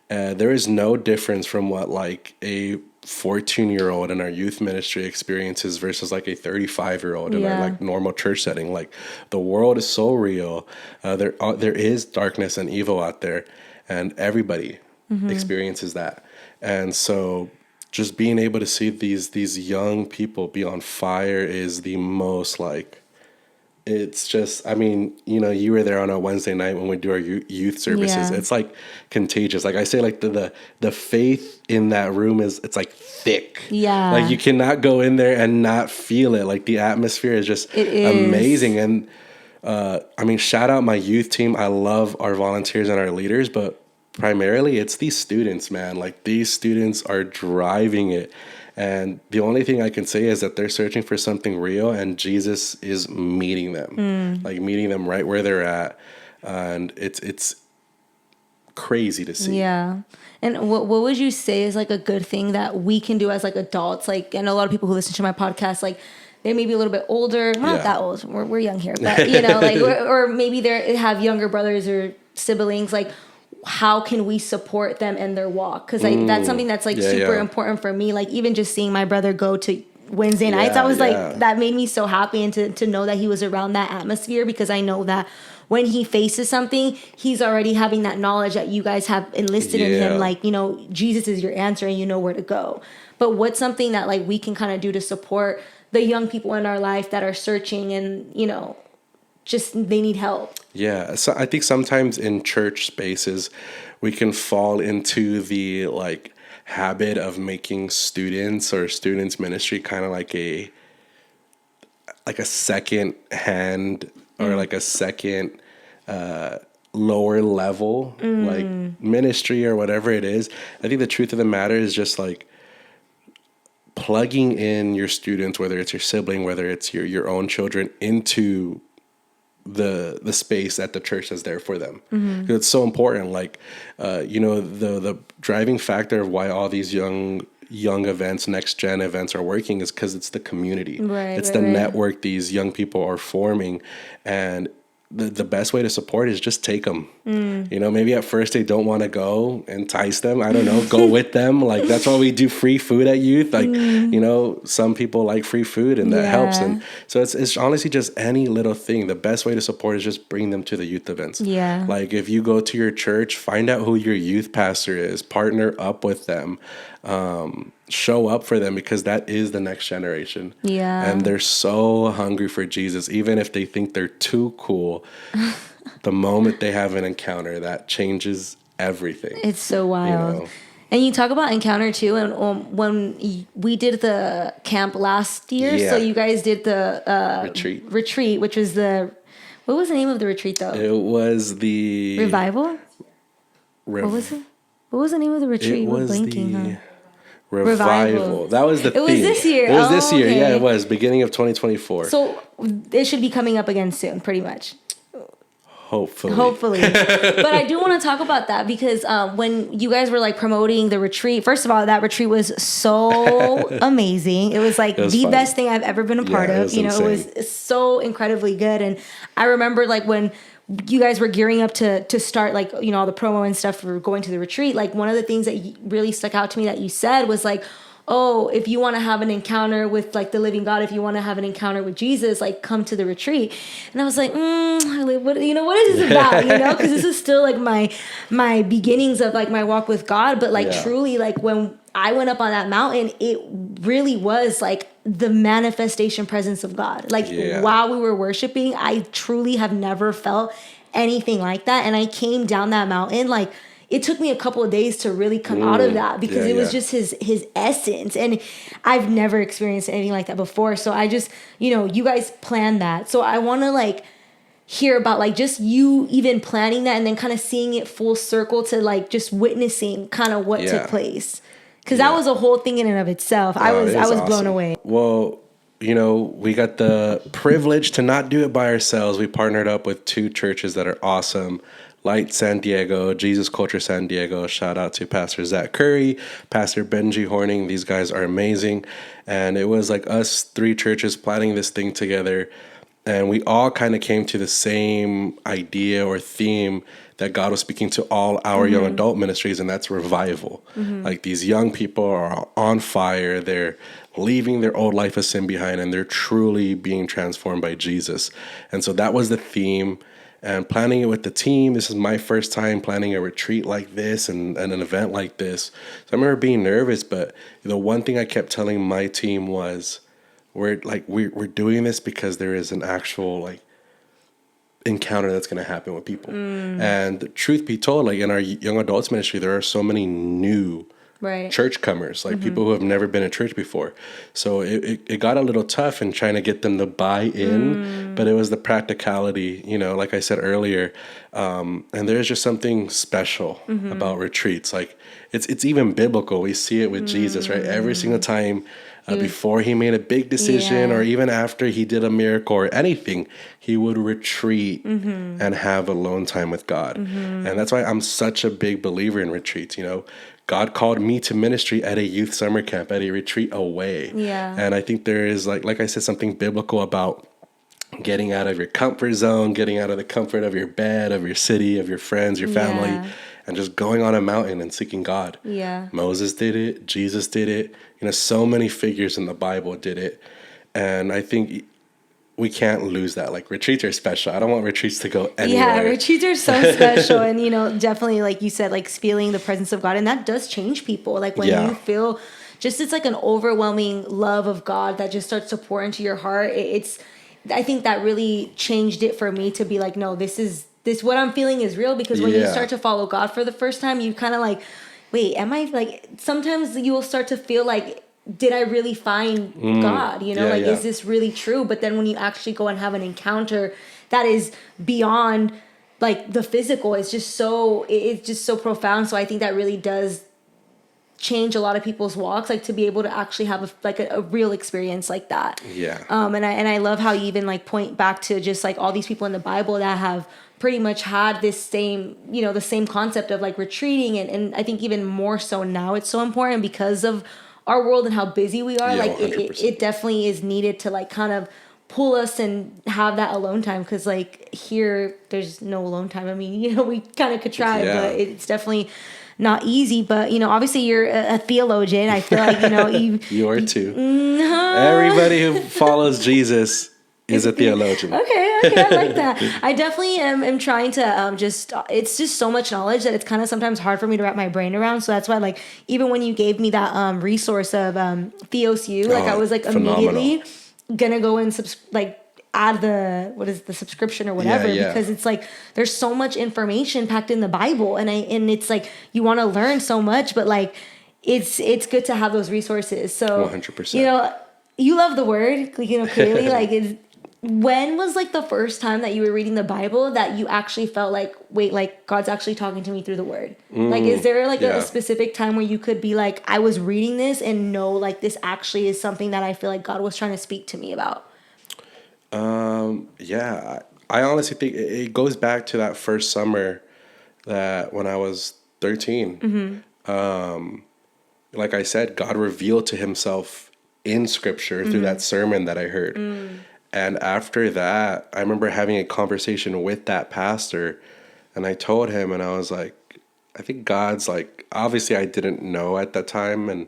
Speaker 2: Like, there is no difference from what like a 14-year-old in our youth ministry experiences versus like a 35-year-old in our like normal church setting. Like, the world is so real. There is darkness and evil out there, and everybody experiences that. And so just being able to see these young people be on fire is the most like, it's just, I mean, you know, you were there on a Wednesday night when we do our youth services.
Speaker 1: Yeah.
Speaker 2: It's like contagious. Like I say, like the faith in that room it's like thick.
Speaker 1: Yeah.
Speaker 2: Like you cannot go in there and not feel it. Like the atmosphere is just amazing. And I mean, shout out my youth team. I love our volunteers and our leaders, but primarily it's these students, man. Like, these students are driving it. And the only thing I can say is that they're searching for something real, and Jesus is meeting them, like meeting them right where they're at. And it's crazy to see.
Speaker 1: Yeah. And what would you say is like a good thing that we can do as like adults? Like, I know a lot of people who listen to my podcast, like, they may be a little bit older. We're not that old. We're young here, but you know, like, or maybe they have younger brothers or siblings. Like, how can we support them in their walk? Because like that's something that's like super important for me. Like, even just seeing my brother go to Wednesday nights, I was like, that made me so happy, and to know that he was around that atmosphere, because I know that when he faces something, he's already having that knowledge that you guys have enlisted in him. Like, you know, Jesus is your answer, and you know where to go. But what's something that like we can kind of do to support the young people in our life that are searching, and, you know, just they need help?
Speaker 2: Yeah. So I think sometimes in church spaces, we can fall into the like habit of making students or students ministry kind of like a second hand or like a second lower level like ministry or whatever it is. I think the truth of the matter is just like plugging in your students, whether it's your sibling, whether it's your own children, into the space that the church is there for them. Because it's so important. Like, you know, the driving factor of why all these young events, next gen events are working is because it's the community. It's the network these young people are forming. And the best way to support is just take them. You know, maybe at first they don't want to go, entice them. I don't know, go with them. Like, that's why we do free food at youth. Like, you know, some people like free food, and that helps. And so it's honestly just any little thing. The best way to support is just bring them to the youth events.
Speaker 1: Yeah.
Speaker 2: Like, if you go to your church, find out who your youth pastor is, partner up with them. Show up for them, because that is the next generation. Yeah. And they're so hungry for Jesus, even if they think they're too cool. The moment they have an encounter, that changes everything.
Speaker 1: It's so wild. You know? And you talk about encounter too. And when we did the camp last year, so you guys did the retreat, which was what was the name of the retreat though?
Speaker 2: It was the
Speaker 1: Revival. What was it? What was the name of the retreat?
Speaker 2: It was
Speaker 1: blinking,
Speaker 2: Revival. That was the theme.
Speaker 1: It was this year.
Speaker 2: It was this year. Okay. Yeah, it was beginning of 2024.
Speaker 1: So it should be coming up again soon, pretty much.
Speaker 2: Hopefully.
Speaker 1: But I do want to talk about that, because when you guys were like promoting the retreat, first of all, that retreat was so amazing. It was like the best thing I've ever been a part of. You know, insane. It was so incredibly good. And I remember like when you guys were gearing up to start, like, you know, all the promo and stuff for going to the retreat, like one of the things that really stuck out to me that you said was like, oh, if you want to have an encounter with like the living God, if you want to have an encounter with Jesus, like come to the retreat. And I was like, what, you know, what is this about? You know, because this is still like my beginnings of like my walk with God. But like truly, like when I went up on that mountain, it really was like the manifestation presence of God. Like while we were worshiping, I truly have never felt anything like that. And I came down that mountain, like, it took me a couple of days to really come out of that, because it was just his essence. And I've never experienced anything like that before. So I just, you know, you guys planned that. So I want to like hear about like just you even planning that and then kind of seeing it full circle to like just witnessing kind of what took place. Because that was a whole thing in and of itself. I was awesome. Blown away.
Speaker 2: Well, you know, we got the privilege to not do it by ourselves. We partnered up with 2 churches that are awesome. Light San Diego, Jesus Culture San Diego. Shout out to Pastor Zach Curry, Pastor Benji Horning. These guys are amazing. And it was like us 3 churches planning this thing together. And we all kind of came to the same idea or theme that God was speaking to all our young adult ministries, and that's revival. Like these young people are on fire. They're leaving their old life of sin behind, and they're truly being transformed by Jesus. And so that was the theme. And planning it with the team, this is my first time planning a retreat like this and an event like this. So I remember being nervous, but the one thing I kept telling my team was, we're doing this because there is an actual like encounter that's going to happen with people. And the truth be told, like in our young adults ministry, there are so many new church comers, like people who have never been to church before. So it got a little tough in trying to get them to buy in, but it was the practicality, you know, like I said earlier. And there's just something special about retreats. Like it's even biblical. We see it with Jesus, right? Every single time before he made a big decision or even after he did a miracle or anything, he would retreat and have alone time with God. And that's why I'm such a big believer in retreats. You know, God called me to ministry at a youth summer camp, at a retreat away. And I think there is, like I said, something biblical about getting out of your comfort zone, getting out of the comfort of your bed, of your city, of your friends, your family, and just going on a mountain and seeking God. Moses did it. Jesus did it. You know, so many figures in the Bible did it. And I think we can't lose that. Like, retreats are special. I don't want retreats to go anywhere.
Speaker 1: Yeah, retreats are so special. And, you know, definitely, like you said, like feeling the presence of God. And that does change people. Like when you feel just, it's like an overwhelming love of God that just starts to pour into your heart. I think that really changed it for me to be like, no, this what I'm feeling is real. Because when you start to follow God for the first time, you kind of like, wait, am I like, sometimes you will start to feel like, did I really find God? You know, is this really true? But then when you actually go and have an encounter that is beyond like the physical, it's just so profound. So I think that really does change a lot of people's walks, like to be able to actually have a real experience like that. And I love how you even like point back to just like all these people in the Bible that have pretty much had this same, you know, the same concept of like retreating. And I think even more so now it's so important because of our world and how busy we are. Like it definitely is needed to like kind of pull us and have that alone time. Cause like here, there's no alone time. I mean, you know, we kind of could try, but it's definitely not easy. But, you know, obviously you're a theologian. I feel like, you know,
Speaker 2: you are too. Everybody who follows Jesus is a theologian.
Speaker 1: Okay, I like that. I definitely am trying to it's just so much knowledge that it's kind of sometimes hard for me to wrap my brain around. So that's why, like, even when you gave me that resource of Theos U, like I was like immediately gonna go and add the subscription or whatever, because it's like there's so much information packed in the Bible, and it's like you want to learn so much, but like it's good to have those resources. So
Speaker 2: 100%.
Speaker 1: You know, you love the word, you know, clearly. Like, when was like the first time that you were reading the Bible that you actually felt like, wait, like God's actually talking to me through the word? Like, is there like a specific time where you could be like, I was reading this and know like this actually is something that I feel like God was trying to speak to me about?
Speaker 2: I honestly think it goes back to that first summer that when I was 13. Like I said, God revealed to himself in scripture through that sermon that I heard. And after that, I remember having a conversation with that pastor, and I told him, and I was like, I think God's like, obviously I didn't know at that time, and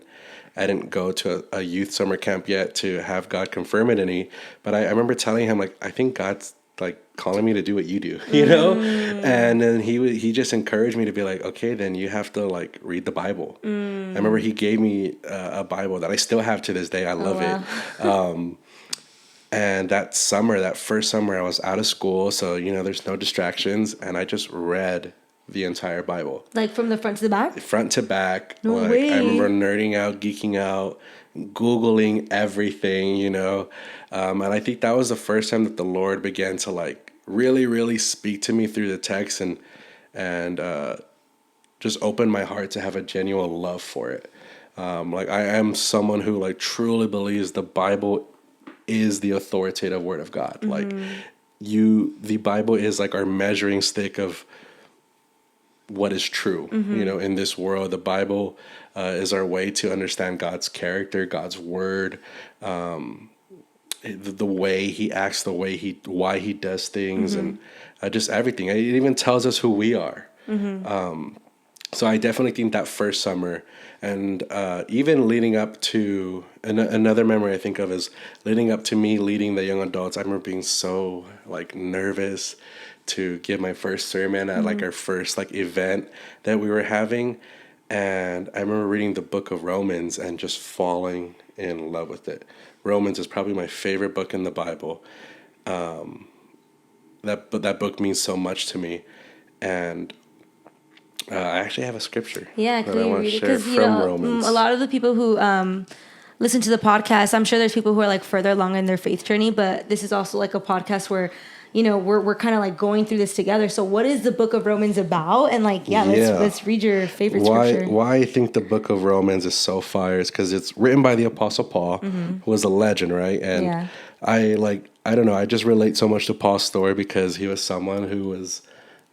Speaker 2: I didn't go to a youth summer camp yet to have God confirm it any, but I remember telling him, like, I think God's like calling me to do what you do, you know? And then he just encouraged me to be like, okay, then you have to like read the Bible. I remember he gave me a Bible that I still have to this day. I love it. And that summer, that first summer, I was out of school, so there's no distractions, and I just read the entire Bible,
Speaker 1: like from the front to the back.
Speaker 2: Front to back.
Speaker 1: No
Speaker 2: like
Speaker 1: way.
Speaker 2: I remember nerding out, geeking out, Googling everything, and I think that was the first time that the Lord began to like really, really speak to me through the text and just open my heart to have a genuine love for it. Like I am someone who like truly believes the Bible is the authoritative word of God. Like the Bible is like our measuring stick of what is true, in this world. The Bible is our way to understand God's character, God's word, the way he acts, why he does things, and just everything. It even tells us who we are. So I definitely think that first summer, and even leading up to another memory I think of is leading up to me leading the young adults. I remember being so like nervous to give my first sermon at like our first like event that we were having, and I remember reading the book of Romans and just falling in love with it. Romans is probably my favorite book in the Bible. That book means so much to me, and I actually have a scripture.
Speaker 1: Yeah,
Speaker 2: that I want to share from Romans.
Speaker 1: A lot of the people who listen to the podcast, I'm sure there's people who are like further along in their faith journey, but this is also like a podcast where we're kind of like going through this together. So what is the book of Romans about? And like, let's read your favorite scripture.
Speaker 2: Why I think the book of Romans is so fire is because it's written by the Apostle Paul, who was a legend, right? And I don't know, I just relate so much to Paul's story because he was someone who was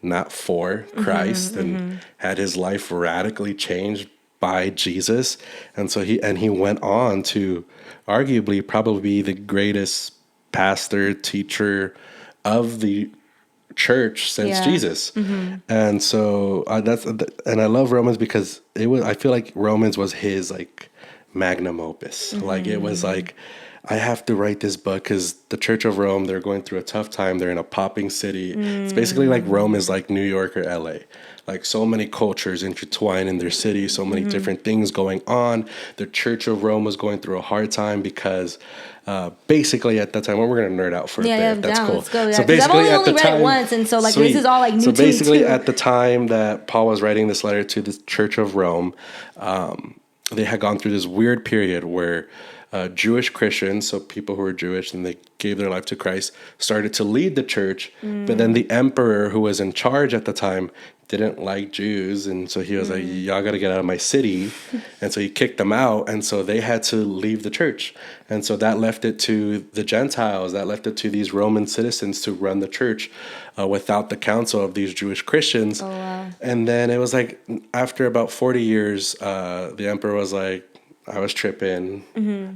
Speaker 2: not for Christ and had his life radically changed by Jesus. And so he went on to arguably probably be the greatest pastor, teacher of the church since Jesus. And so and I love Romans because I feel like Romans was his like magnum opus. Like it was like, I have to write this book because the Church of Rome, they're going through a tough time. They're in a popping city. It's basically like Rome is like New York or LA. Like so many cultures intertwined in their city, so many different things going on. The Church of Rome was going through a hard time because basically at that time, we're going to nerd out for a bit. That's cool.
Speaker 1: Let's go. Yeah.
Speaker 2: So basically
Speaker 1: I've only read it once, and so like this is all like new to me too.
Speaker 2: So basically at the time that Paul was writing this letter to the Church of Rome, they had gone through this weird period where Jewish Christians, so people who were Jewish and they gave their life to Christ, started to lead the church. But then the emperor who was in charge at the time didn't like Jews. And so he was like, y'all got to get out of my city. And so he kicked them out. And so they had to leave the church. And so that left it to the Gentiles, that left it to these Roman citizens to run the church without the counsel of these Jewish Christians. Oh, wow. And then it was like after about 40 years, the emperor was like, I was tripping.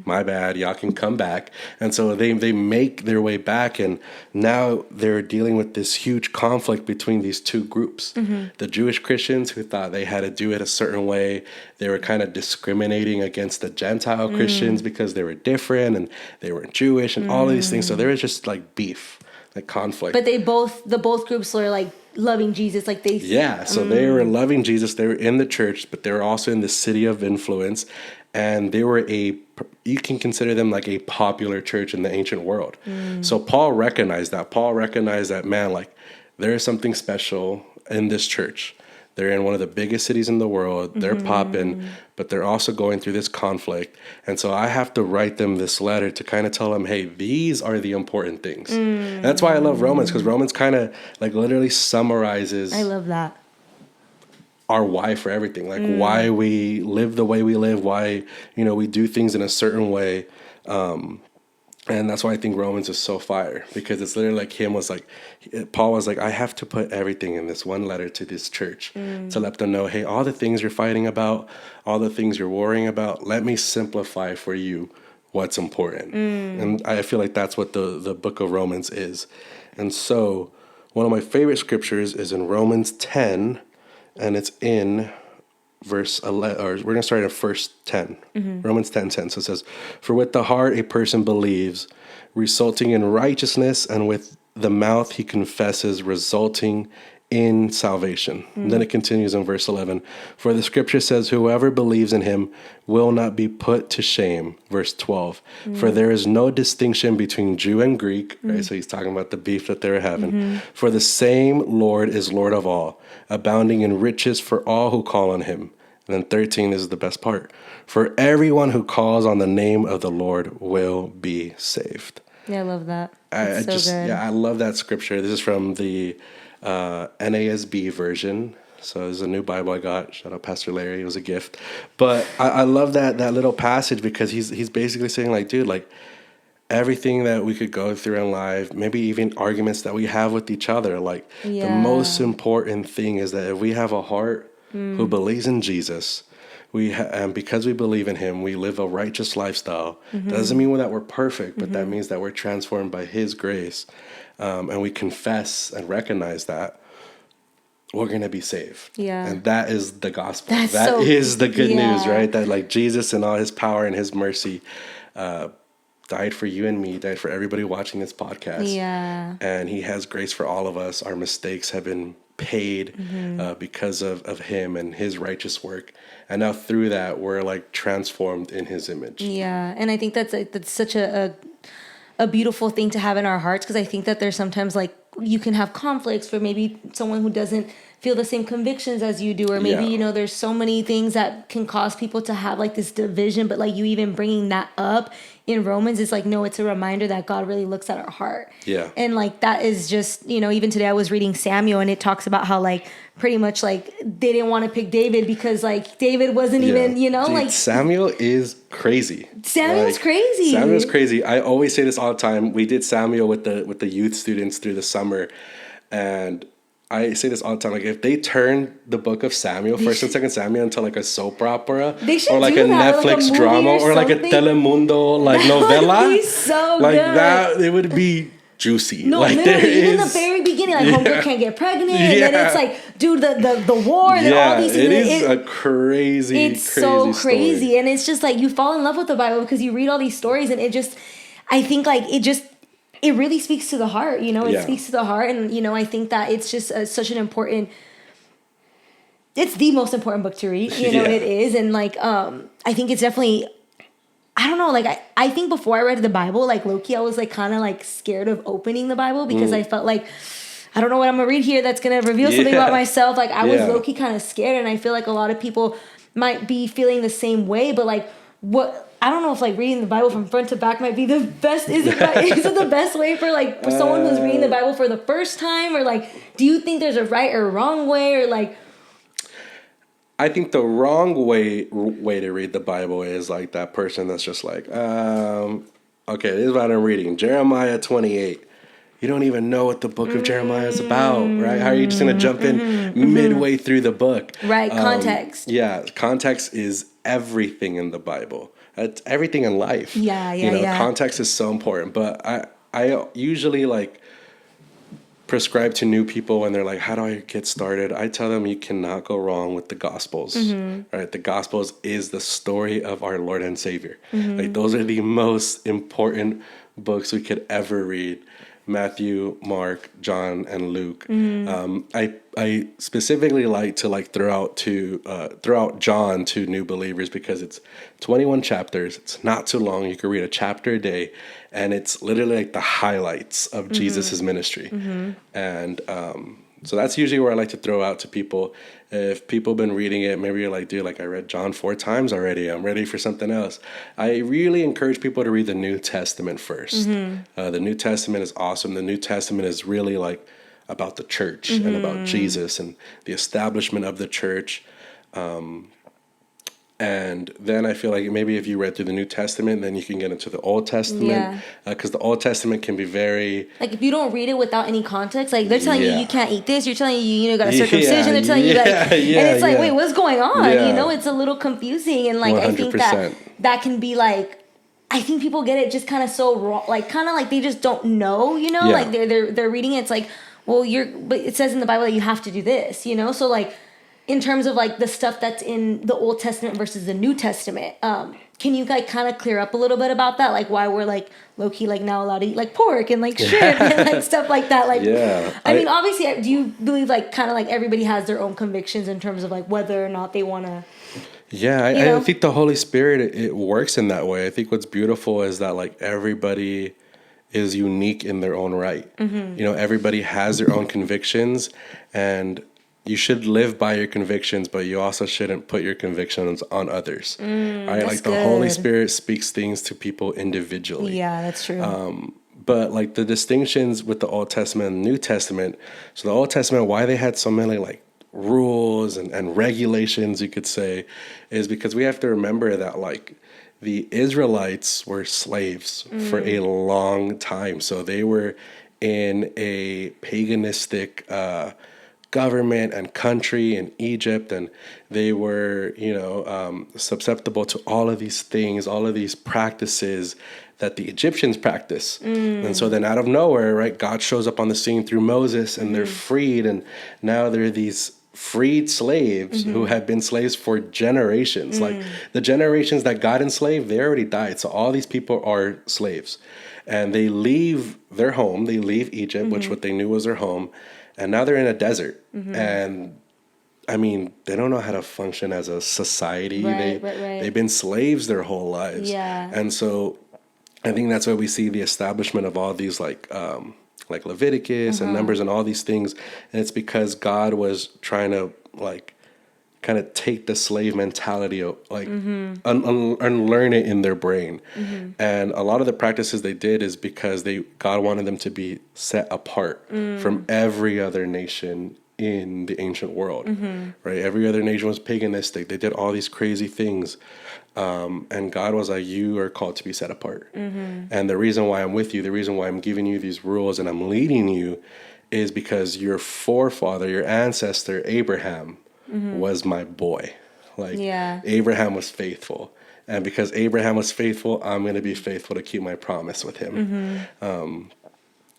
Speaker 2: My bad. Y'all can come back. And so they make their way back, and now they're dealing with this huge conflict between these two groups. The Jewish Christians who thought they had to do it a certain way. They were kind of discriminating against the Gentile Christians because they were different and they weren't Jewish and all of these things. So there was just like beef, like conflict.
Speaker 1: But the both groups were like loving Jesus, like they.
Speaker 2: Yeah. So they were loving Jesus. They were in the church, but they were also in the city of influence. And they were you can consider them like a popular church in the ancient world. So Paul recognized that. Paul recognized that, man, like there is something special in this church. They're in one of the biggest cities in the world. They're popping, but they're also going through this conflict. And so I have to write them this letter to kind of tell them, hey, these are the important things. And that's why I love Romans, because Romans kind of like literally summarizes.
Speaker 1: I love that.
Speaker 2: Our why for everything, like why we live the way we live, why, we do things in a certain way. And that's why I think Romans is so fire, because it's literally like Paul was like, I have to put everything in this one letter to this church to let them know, hey, all the things you're fighting about, all the things you're worrying about, let me simplify for you what's important. And I feel like that's what the book of Romans is. And so one of my favorite scriptures is in Romans 10, and it's in verse 11, or we're going to start at verse 10. Romans 10:10. So it says, "For with the heart a person believes, resulting in righteousness, and with the mouth he confesses, resulting in salvation." And then it continues in verse 11. "For the scripture says, whoever believes in him will not be put to shame." Verse 12. "For there is no distinction between Jew and Greek." Right? So he's talking about the beef that they were having. "For the same Lord is Lord of all, abounding in riches for all who call on him." And then 13 is the best part. "For everyone who calls on the name of the Lord will be saved."
Speaker 1: Yeah, I love that.
Speaker 2: I love that scripture. This is from the NASB version. So this is a new Bible I got. Shout out Pastor Larry. It was a gift. But I love that little passage because he's basically saying like, dude, like everything that we could go through in life, maybe even arguments that we have with each other, like the most important thing is that if we have a heart who believes in Jesus, and because we believe in him, we live a righteous lifestyle. Doesn't mean that we're perfect, but that means that we're transformed by his grace. And we confess and recognize that we're going to be saved. Yeah. And that is the gospel. That is the good news, right? That like Jesus and all his power and his mercy died for you and me, died for everybody watching this podcast. Yeah. And he has grace for all of us. Our mistakes have been paid because of him and his righteous work. And now through that, we're like transformed in his image.
Speaker 1: Yeah. And I think that's such a beautiful thing to have in our hearts, because I think that there's sometimes like you can have conflicts for maybe someone who doesn't feel the same convictions as you do, or maybe you know there's so many things that can cause people to have like this division, but like you even bringing that up in Romans is like, no, it's a reminder that God really looks at our heart. Yeah. And like that is just, you know, even today I was reading Samuel and it talks about how like pretty much like they didn't want to pick David because like David wasn't even, you know, dude, like
Speaker 2: Samuel is crazy.
Speaker 1: Samuel's crazy.
Speaker 2: Samuel's crazy. I always say this all the time. We did Samuel with the youth students through the summer, and I say this all the time. Like if they turn the book of Samuel, First and Second Samuel, into like a soap opera, or like a Netflix drama, or like a Telemundo like novella,
Speaker 1: that would be so
Speaker 2: like
Speaker 1: good.
Speaker 2: that, it would be juicy.
Speaker 1: No,
Speaker 2: like
Speaker 1: literally, even the very beginning, like homegirl can't get pregnant, and then it's like, dude, the war, and then all these things.
Speaker 2: It is a crazy,
Speaker 1: it's so crazy, story. And it's just like you fall in love with the Bible because you read all these stories, and it just, I think like it really speaks to the heart, you know. It speaks to the heart, and you know, I think that it's just such an important. It's the most important book to read, you know. It is, and like I think it's definitely. I don't know, like, I think before I read the Bible, like, low-key, I was, like, kind of, like, scared of opening the Bible because I felt like, I don't know what I'm going to read here that's going to reveal something about myself. Like, I was low-key kind of scared, and I feel like a lot of people might be feeling the same way, but, like, I don't know if, like, reading the Bible from front to back might be the best, is it the best way for, like, for someone who's reading the Bible for the first time, or, like, do you think there's a right or wrong way, or, like...
Speaker 2: I think the wrong way to read the Bible is like that person that's just like, okay, this is what I'm reading. Jeremiah 28. You don't even know what the book of Jeremiah is about, right? How are you just going to jump in midway through the book?
Speaker 1: Right, context.
Speaker 2: Context is everything in the Bible. It's everything in life. Context is so important. But I usually like prescribe to new people when they're like, how do I get started? I tell them you cannot go wrong with the Gospels, right? The Gospels is the story of our Lord and Savior. Like those are the most important books we could ever read. Matthew, Mark, John, and Luke. I specifically like to throw out John to new believers because it's 21 chapters. It's not too long. You can read a chapter a day, and it's literally like the highlights of Jesus's ministry. And so that's usually where I like to throw out to people. If people have been reading it, maybe you're like, dude, like I read John 4 times already. I'm ready for something else. I really encourage people to read the New Testament first. The New Testament is awesome. The New Testament is really like about the church and about Jesus and the establishment of the church. And then I feel like maybe if you read through the New Testament, then you can get into the Old Testament. Because the Old Testament can be very... Like, if you don't read it without any context, like, they're telling you can't eat this. You're telling you got a circumcision. They're telling you, like... and it's like, wait, what's going on? You know, it's a little confusing. And, like, 100%. I think that can be, like...
Speaker 1: I think people get it just kind of so raw, like kind of like they just don't know, you know, like they're reading it. It's like, well, but it says in the Bible that you have to do this, you know, so like in terms of like the stuff that's in the Old Testament versus the New Testament, can you like kind of clear up a little bit about that, like why we're like low key like now allowed to eat like pork and like shrimp and like stuff like that, like I mean, obviously, do you believe like kind of like everybody has their own convictions in terms of like whether or not they want to?
Speaker 2: Yeah, I think the Holy Spirit, it works in that way. I think what's beautiful is that like everybody is unique in their own right. You know, everybody has their own convictions, and you should live by your convictions, but you also shouldn't put your convictions on others. Right? Like the Holy Spirit speaks things to people individually.
Speaker 1: Yeah, that's true.
Speaker 2: But like the distinctions with the Old Testament and New Testament. So the Old Testament, why they had so many like rules and regulations, you could say, is because we have to remember that like the Israelites were slaves for a long time. So they were in a paganistic government and country in Egypt, and they were, susceptible to all of these things, all of these practices that the Egyptians practice. And so then out of nowhere, right, God shows up on the scene through Moses, and they're freed, and now they're these freed slaves who have been slaves for generations. Like the generations that God enslaved, they already died. So all these people are slaves, and they leave their home. They leave Egypt, which what they knew was their home, and now they're in a desert. And I mean, they don't know how to function as a society. They've been slaves their whole lives.
Speaker 1: Yeah.
Speaker 2: And so I think that's why we see the establishment of all these like Leviticus and Numbers and all these things. And it's because God was trying to like kind of take the slave mentality, like unlearn it in their brain. And a lot of the practices they did is because God wanted them to be set apart from every other nation in the ancient world, right? Every other nation was paganistic. They did all these crazy things. And God was like, you are called to be set apart. And the reason why I'm with you, the reason why I'm giving you these rules and I'm leading you is because your forefather, your ancestor, Abraham, was my boy. Like Abraham was faithful. And because Abraham was faithful, I'm going to be faithful to keep my promise with him.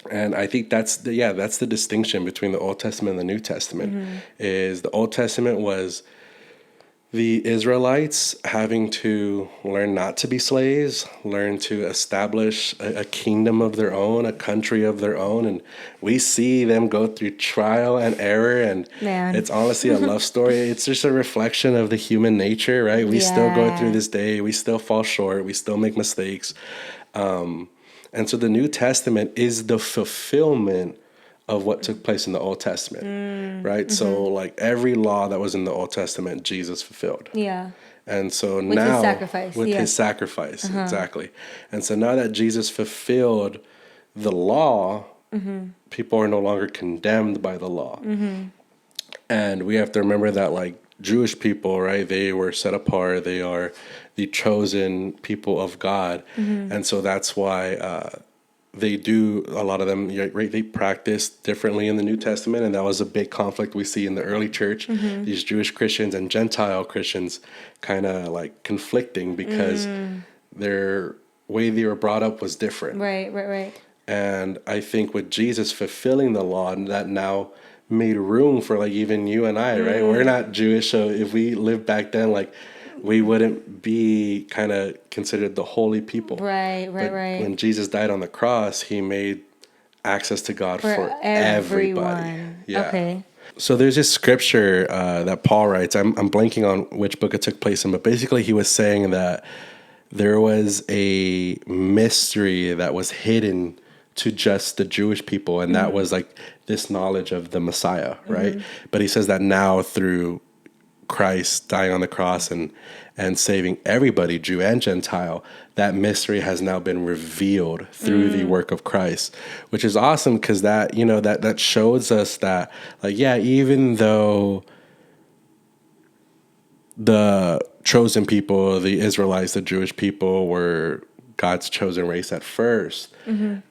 Speaker 2: And I think that's the distinction between the Old Testament and the New Testament. Is the Old Testament was the Israelites having to learn not to be slaves, learn to establish a kingdom of their own, a country of their own. And we see them go through trial and error. And it's honestly a love story. It's just a reflection of the human nature, right? We still go through this day. We still fall short. We still make mistakes. And so the New Testament is the fulfillment of what took place in the Old Testament, right? So like every law that was in the Old Testament, Jesus fulfilled. Yeah. And so with now, his sacrifice, exactly. And so now that Jesus fulfilled the law, people are no longer condemned by the law. And we have to remember that like Jewish people, right? They were set apart. They are the chosen people of God. And so that's why they do, a lot of them, right, they practice differently in the New Testament, and that was a big conflict we see in the early church. These Jewish Christians and Gentile Christians kind of like conflicting because their way they were brought up was different. Right. And I think with Jesus fulfilling the law, that now made room for like even you and I, right? We're not Jewish, so if we lived back then, like we wouldn't be kind of considered the holy people. Right. When Jesus died on the cross, he made access to God for everybody. Yeah. Okay. So there's this scripture that Paul writes. I'm blanking on which book it took place in, but basically he was saying that there was a mystery that was hidden to just the Jewish people, and that was like this knowledge of the Messiah, right? But he says that now through Christ dying on the cross and saving everybody, Jew and Gentile, that mystery has now been revealed through the work of Christ, which is awesome because that, that shows us that, like, yeah, even though the chosen people, the Israelites, the Jewish people were God's chosen race at first.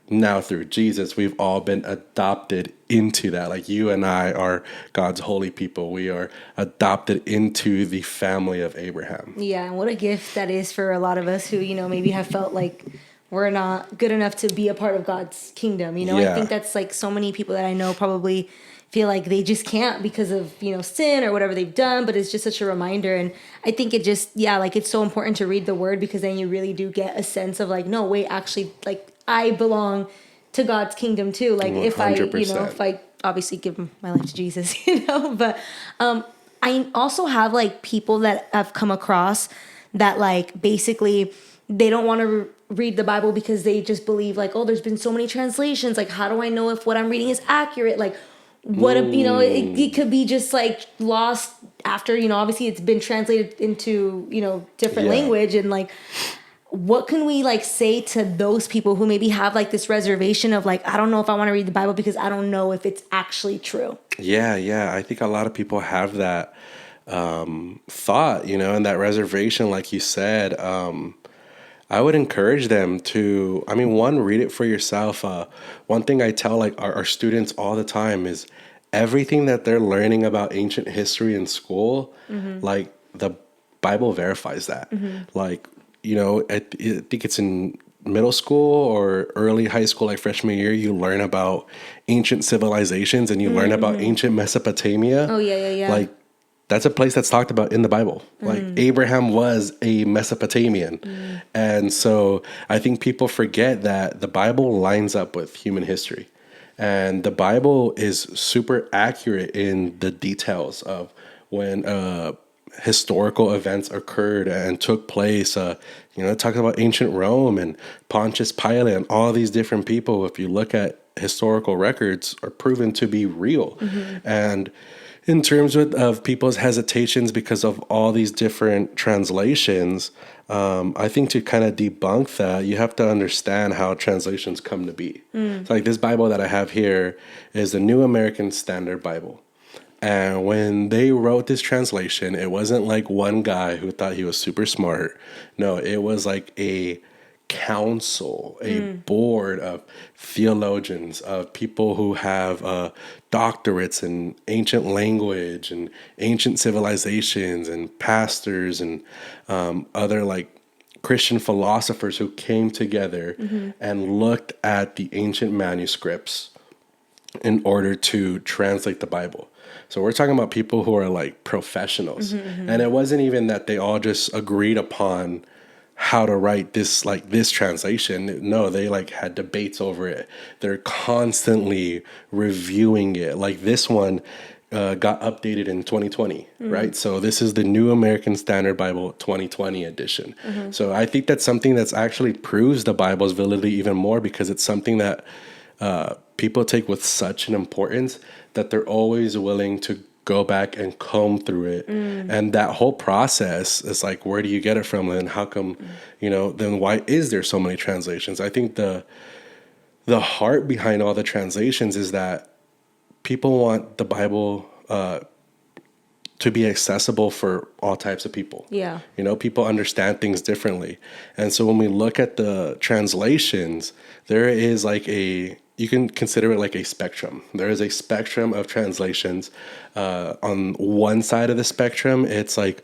Speaker 2: Now through Jesus, we've all been adopted into that. Like you and I are God's holy people. We are adopted into the family of Abraham.
Speaker 1: Yeah, and what a gift that is for a lot of us who, maybe have felt like we're not good enough to be a part of God's kingdom. I think that's like so many people that I know probably feel like they just can't because of, sin or whatever they've done, but it's just such a reminder. And I think it just, like it's so important to read the word, because then you really do get a sense of like, no, wait, actually, like I belong to God's kingdom too. Like 100%. If I obviously give my life to Jesus, but I also have like people that I've come across that like basically they don't want to read the Bible because they just believe like, oh, there's been so many translations. Like, how do I know if what I'm reading is accurate? Like, what if, it could be just like lost after, obviously it's been translated into, different language. And like, what can we like say to those people who maybe have like this reservation of like, I don't know if I want to read the Bible because I don't know if it's actually true? Yeah.
Speaker 2: I think a lot of people have that thought, and that reservation, like you said. I would encourage them to, one, read it for yourself. One thing I tell like our students all the time is everything that they're learning about ancient history in school, like the Bible verifies that. Like, I think it's in middle school or early high school, like freshman year, you learn about ancient civilizations and you learn about ancient Mesopotamia.
Speaker 1: Oh, yeah.
Speaker 2: Like, that's a place that's talked about in the Bible. Like Abraham was a Mesopotamian. And so I think people forget that the Bible lines up with human history. And the Bible is super accurate in the details of when historical events occurred and took place. Talking about ancient Rome and Pontius Pilate and all these different people, if you look at historical records, are proven to be real. And in terms of people's hesitations because of all these different translations, I think to kind of debunk that, you have to understand how translations come to be. So like this Bible that I have here is the New American Standard Bible. And when they wrote this translation, it wasn't like one guy who thought he was super smart. No, it was like a council, a board of theologians, of people who have doctorates in ancient language and ancient civilizations, and pastors and other like Christian philosophers who came together and looked at the ancient manuscripts in order to translate the Bible. So we're talking about people who are like professionals. And it wasn't even that they all just agreed upon how to write this translation. No, they like had debates over it. They're constantly reviewing it. Like this one got updated in 2020, right? So this is the New American Standard Bible 2020 edition. So I think that's something that's actually proves the Bible's validity even more, because it's something that people take with such an importance that they're always willing to go back and comb through it. And that whole process is like, where do you get it from? And how come, then why is there so many translations? I think the heart behind all the translations is that people want the Bible to be accessible for all types of people.
Speaker 1: Yeah.
Speaker 2: People understand things differently. And so when we look at the translations, there is like you can consider it like a spectrum. There is a spectrum of translations. On one side of the spectrum, it's like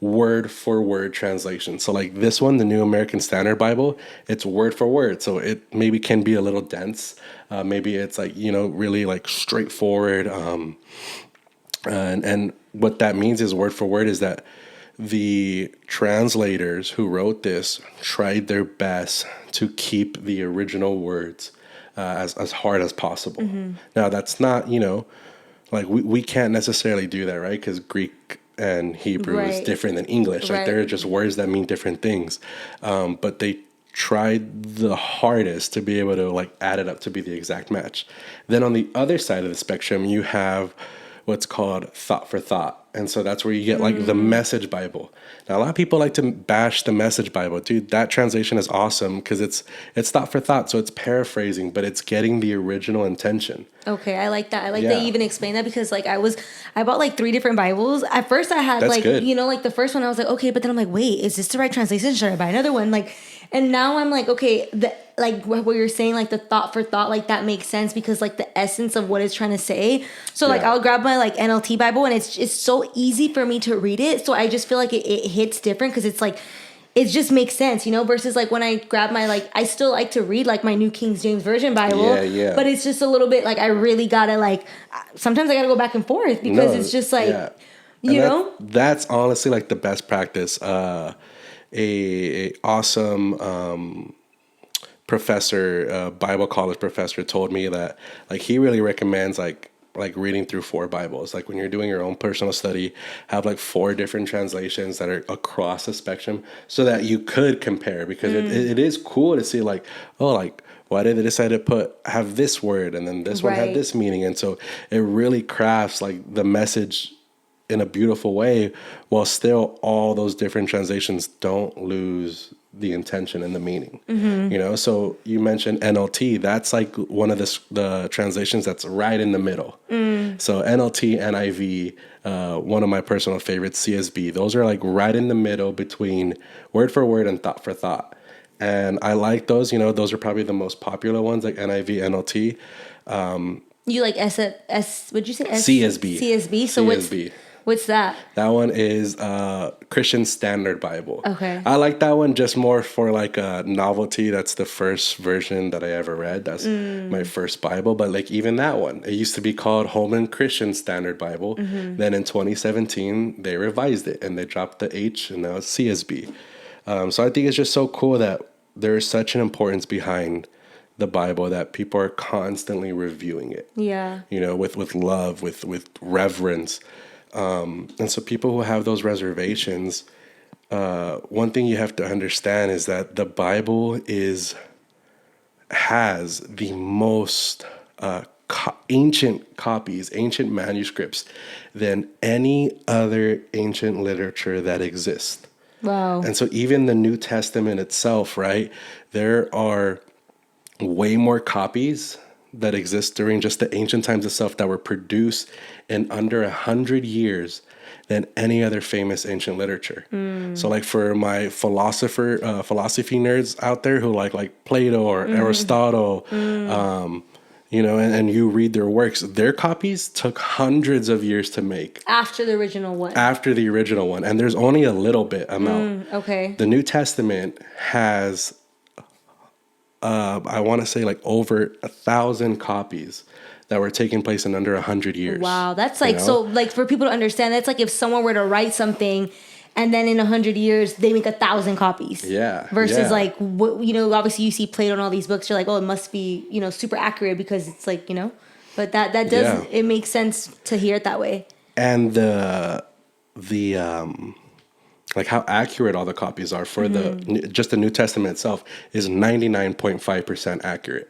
Speaker 2: word for word translation. So like this one, the New American Standard Bible, it's word for word. So it maybe can be a little dense. Maybe it's like, really like straightforward. And what that means is word for word is that the translators who wrote this tried their best to keep the original words as hard as possible. Now that's not, like we can't necessarily do that, right? Because Greek and Hebrew is different than English. Like there are just words that mean different things. But they tried the hardest to be able to like add it up to be the exact match. Then on the other side of the spectrum, you have what's called thought for thought. And so that's where you get like the Message Bible. Now, a lot of people like to bash the Message Bible. Dude, that translation is awesome because it's thought for thought. So it's paraphrasing, but it's getting the original intention.
Speaker 1: Okay, I like that. I like that you even explained that, because like I bought like 3 different Bibles. At first I had good. Like the first one I was like, okay, but then I'm like, wait, is this the right translation? Should I buy another one? Like, And now I'm like, okay, like what you're saying, like the thought for thought, like that makes sense because like the essence of what it's trying to say. So like I'll grab my like NLT Bible and it's so easy for me to read it. So I just feel like it hits different because it's like, it just makes sense, you know, versus like when I grab my, like, I still like to read like my New King James Version Bible. Yeah. But it's just a little bit like I really gotta like, sometimes I gotta go back and forth because it's just like, you know?
Speaker 2: That's honestly like the best practice. A awesome professor, Bible college professor told me that like he really recommends like reading through 4 Bibles. Like when you're doing your own personal study, have like 4 different translations that are across the spectrum so that you could compare because it is cool to see like, oh, like why did they decide to have this word and then this one had this meaning? And so it really crafts like the message in a beautiful way while still all those different translations don't lose the intention and the meaning, you know? So you mentioned NLT, that's like one of the translations that's right in the middle. So NLT, NIV, one of my personal favorites, CSB, those are like right in the middle between word for word and thought for thought. And I like those, you know, those are probably the most popular ones like NIV, NLT.
Speaker 1: You like what'd you say?
Speaker 2: CSB.
Speaker 1: CSB. So
Speaker 2: CSB.
Speaker 1: What's that?
Speaker 2: That one is Christian Standard Bible.
Speaker 1: Okay.
Speaker 2: I like that one just more for like a novelty. That's the first version that I ever read. That's my first Bible. But like even that one, it used to be called Holman Christian Standard Bible. Then in 2017, they revised it and they dropped the H and now it's CSB. So I think it's just so cool that there is such an importance behind the Bible that people are constantly reviewing it.
Speaker 1: Yeah.
Speaker 2: You know, with love, with reverence. And so people who have those reservations, one thing you have to understand is that the Bible has the most ancient copies, ancient manuscripts than any other ancient literature that exists.
Speaker 1: Wow.
Speaker 2: And so even the New Testament itself, right, there are way more copies that exist during just the ancient times itself that were produced in under 100 years than any other famous ancient literature. So like for my philosophy nerds out there who like Plato or Aristotle, you know, and you read their works, their copies took hundreds of years to make.
Speaker 1: After the original one.
Speaker 2: And there's only a little bit amount.
Speaker 1: Okay.
Speaker 2: The New Testament has I want to say like over 1,000 copies that were taking place in under 100 years.
Speaker 1: Wow, that's like, so like for people to understand, that's like if someone were to write something and then in 100 years they make 1,000 copies.
Speaker 2: Yeah.
Speaker 1: Versus like, you know, obviously you see Plato and all these books, you're like, oh, it must be, you know, super accurate because it's like, you know, but that does, it makes sense to hear it that way.
Speaker 2: And the like how accurate all the copies are for just the New Testament itself is 99.5% accurate.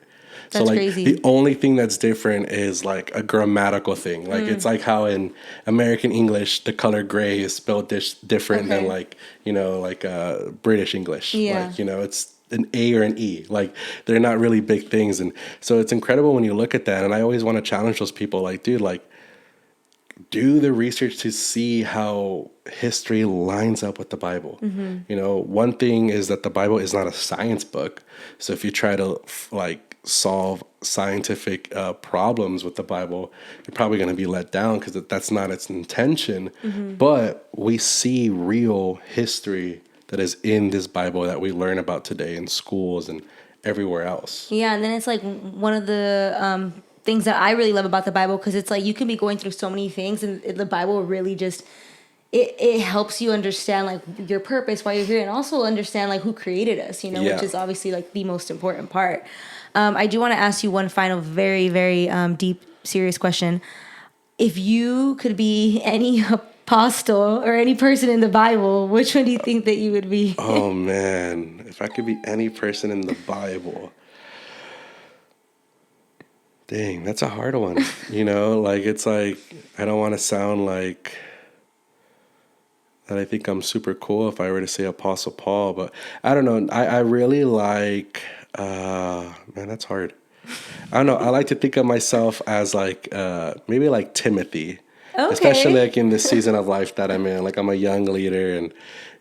Speaker 1: That's
Speaker 2: so like
Speaker 1: crazy.
Speaker 2: The only thing that's different is like a grammatical thing. Like it's like how in American English the color gray is spelled different than like, you know, like British English.
Speaker 1: Yeah.
Speaker 2: Like, you know, it's an A or an E. Like they're not really big things. And so it's incredible when you look at that. And I always want to challenge those people like, dude, like do the research to see how history lines up with the Bible. You know, one thing is that the Bible is not a science book. So if you try to like solve scientific problems with the Bible, you're probably going to be let down because that's not its intention. But we see real history that is in this Bible that we learn about today in schools and everywhere else.
Speaker 1: Yeah, and then it's like one of the things that I really love about the Bible, because it's like you can be going through so many things and the Bible really just it helps you understand like your purpose, why you're here, and also understand like who created us, you know, which is obviously like the most important part. I do want to ask you one final very, very deep, serious question. If you could be any apostle or any person in the Bible, which one do you think that you would be?
Speaker 2: Oh man, if I could be any person in the Bible. Dang, that's a hard one. You know, like it's like I don't want to sound like that I think I'm super cool if I were to say Apostle Paul, but I don't know. I really like man, that's hard. I don't know. I like to think of myself as like maybe like Timothy. Okay. Especially like in this season of life that I'm in. Like I'm a young leader and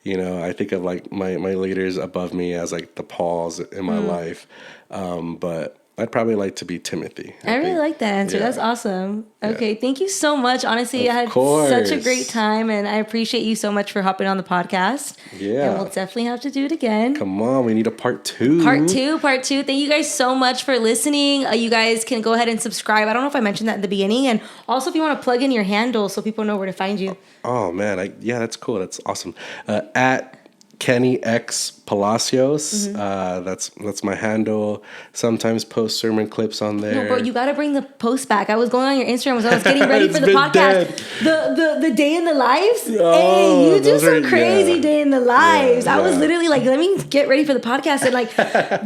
Speaker 2: I think of like my leaders above me as like the Pauls in my life. But I'd probably like to be Timothy.
Speaker 1: I really like that answer. Yeah. That's awesome. Okay. Yeah. Thank you so much. Honestly, I had such a great time, and I appreciate you so much for hopping on the podcast. Yeah. And we'll definitely have to do it again.
Speaker 2: Come on. We need a part 2.
Speaker 1: Part 2. Thank you guys so much for listening. You guys can go ahead and subscribe. I don't know if I mentioned that in the beginning. And also if you want to plug in your handle so people know where to find you.
Speaker 2: Oh man. That's cool. That's awesome. At Kenny X Palacios. That's my handle. Sometimes post sermon clips on there.
Speaker 1: No, bro, you got to bring the post back. I was going on your Instagram as I was getting ready for the podcast. The day in the lives. Oh, hey, you do some crazy day in the lives. I was literally like, let me get ready for the podcast, and like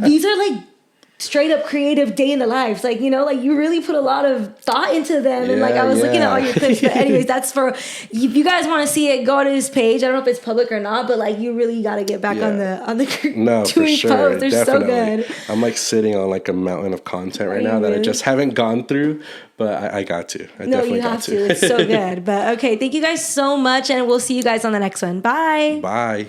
Speaker 1: these are like straight up creative day in the lives. Like, like you really put a lot of thought into them. And like, I was looking at all your clips, but anyways, that's for, if you guys want to see it, go to his page. I don't know if it's public or not, but like, you really got to get back on the
Speaker 2: no, for sure. Posts. They're definitely so good. I'm like sitting on like a mountain of content right now that I just haven't gone through, but I got to.
Speaker 1: You have to. It's so good. But okay. Thank you guys so much. And we'll see you guys on the next one. Bye.
Speaker 2: Bye.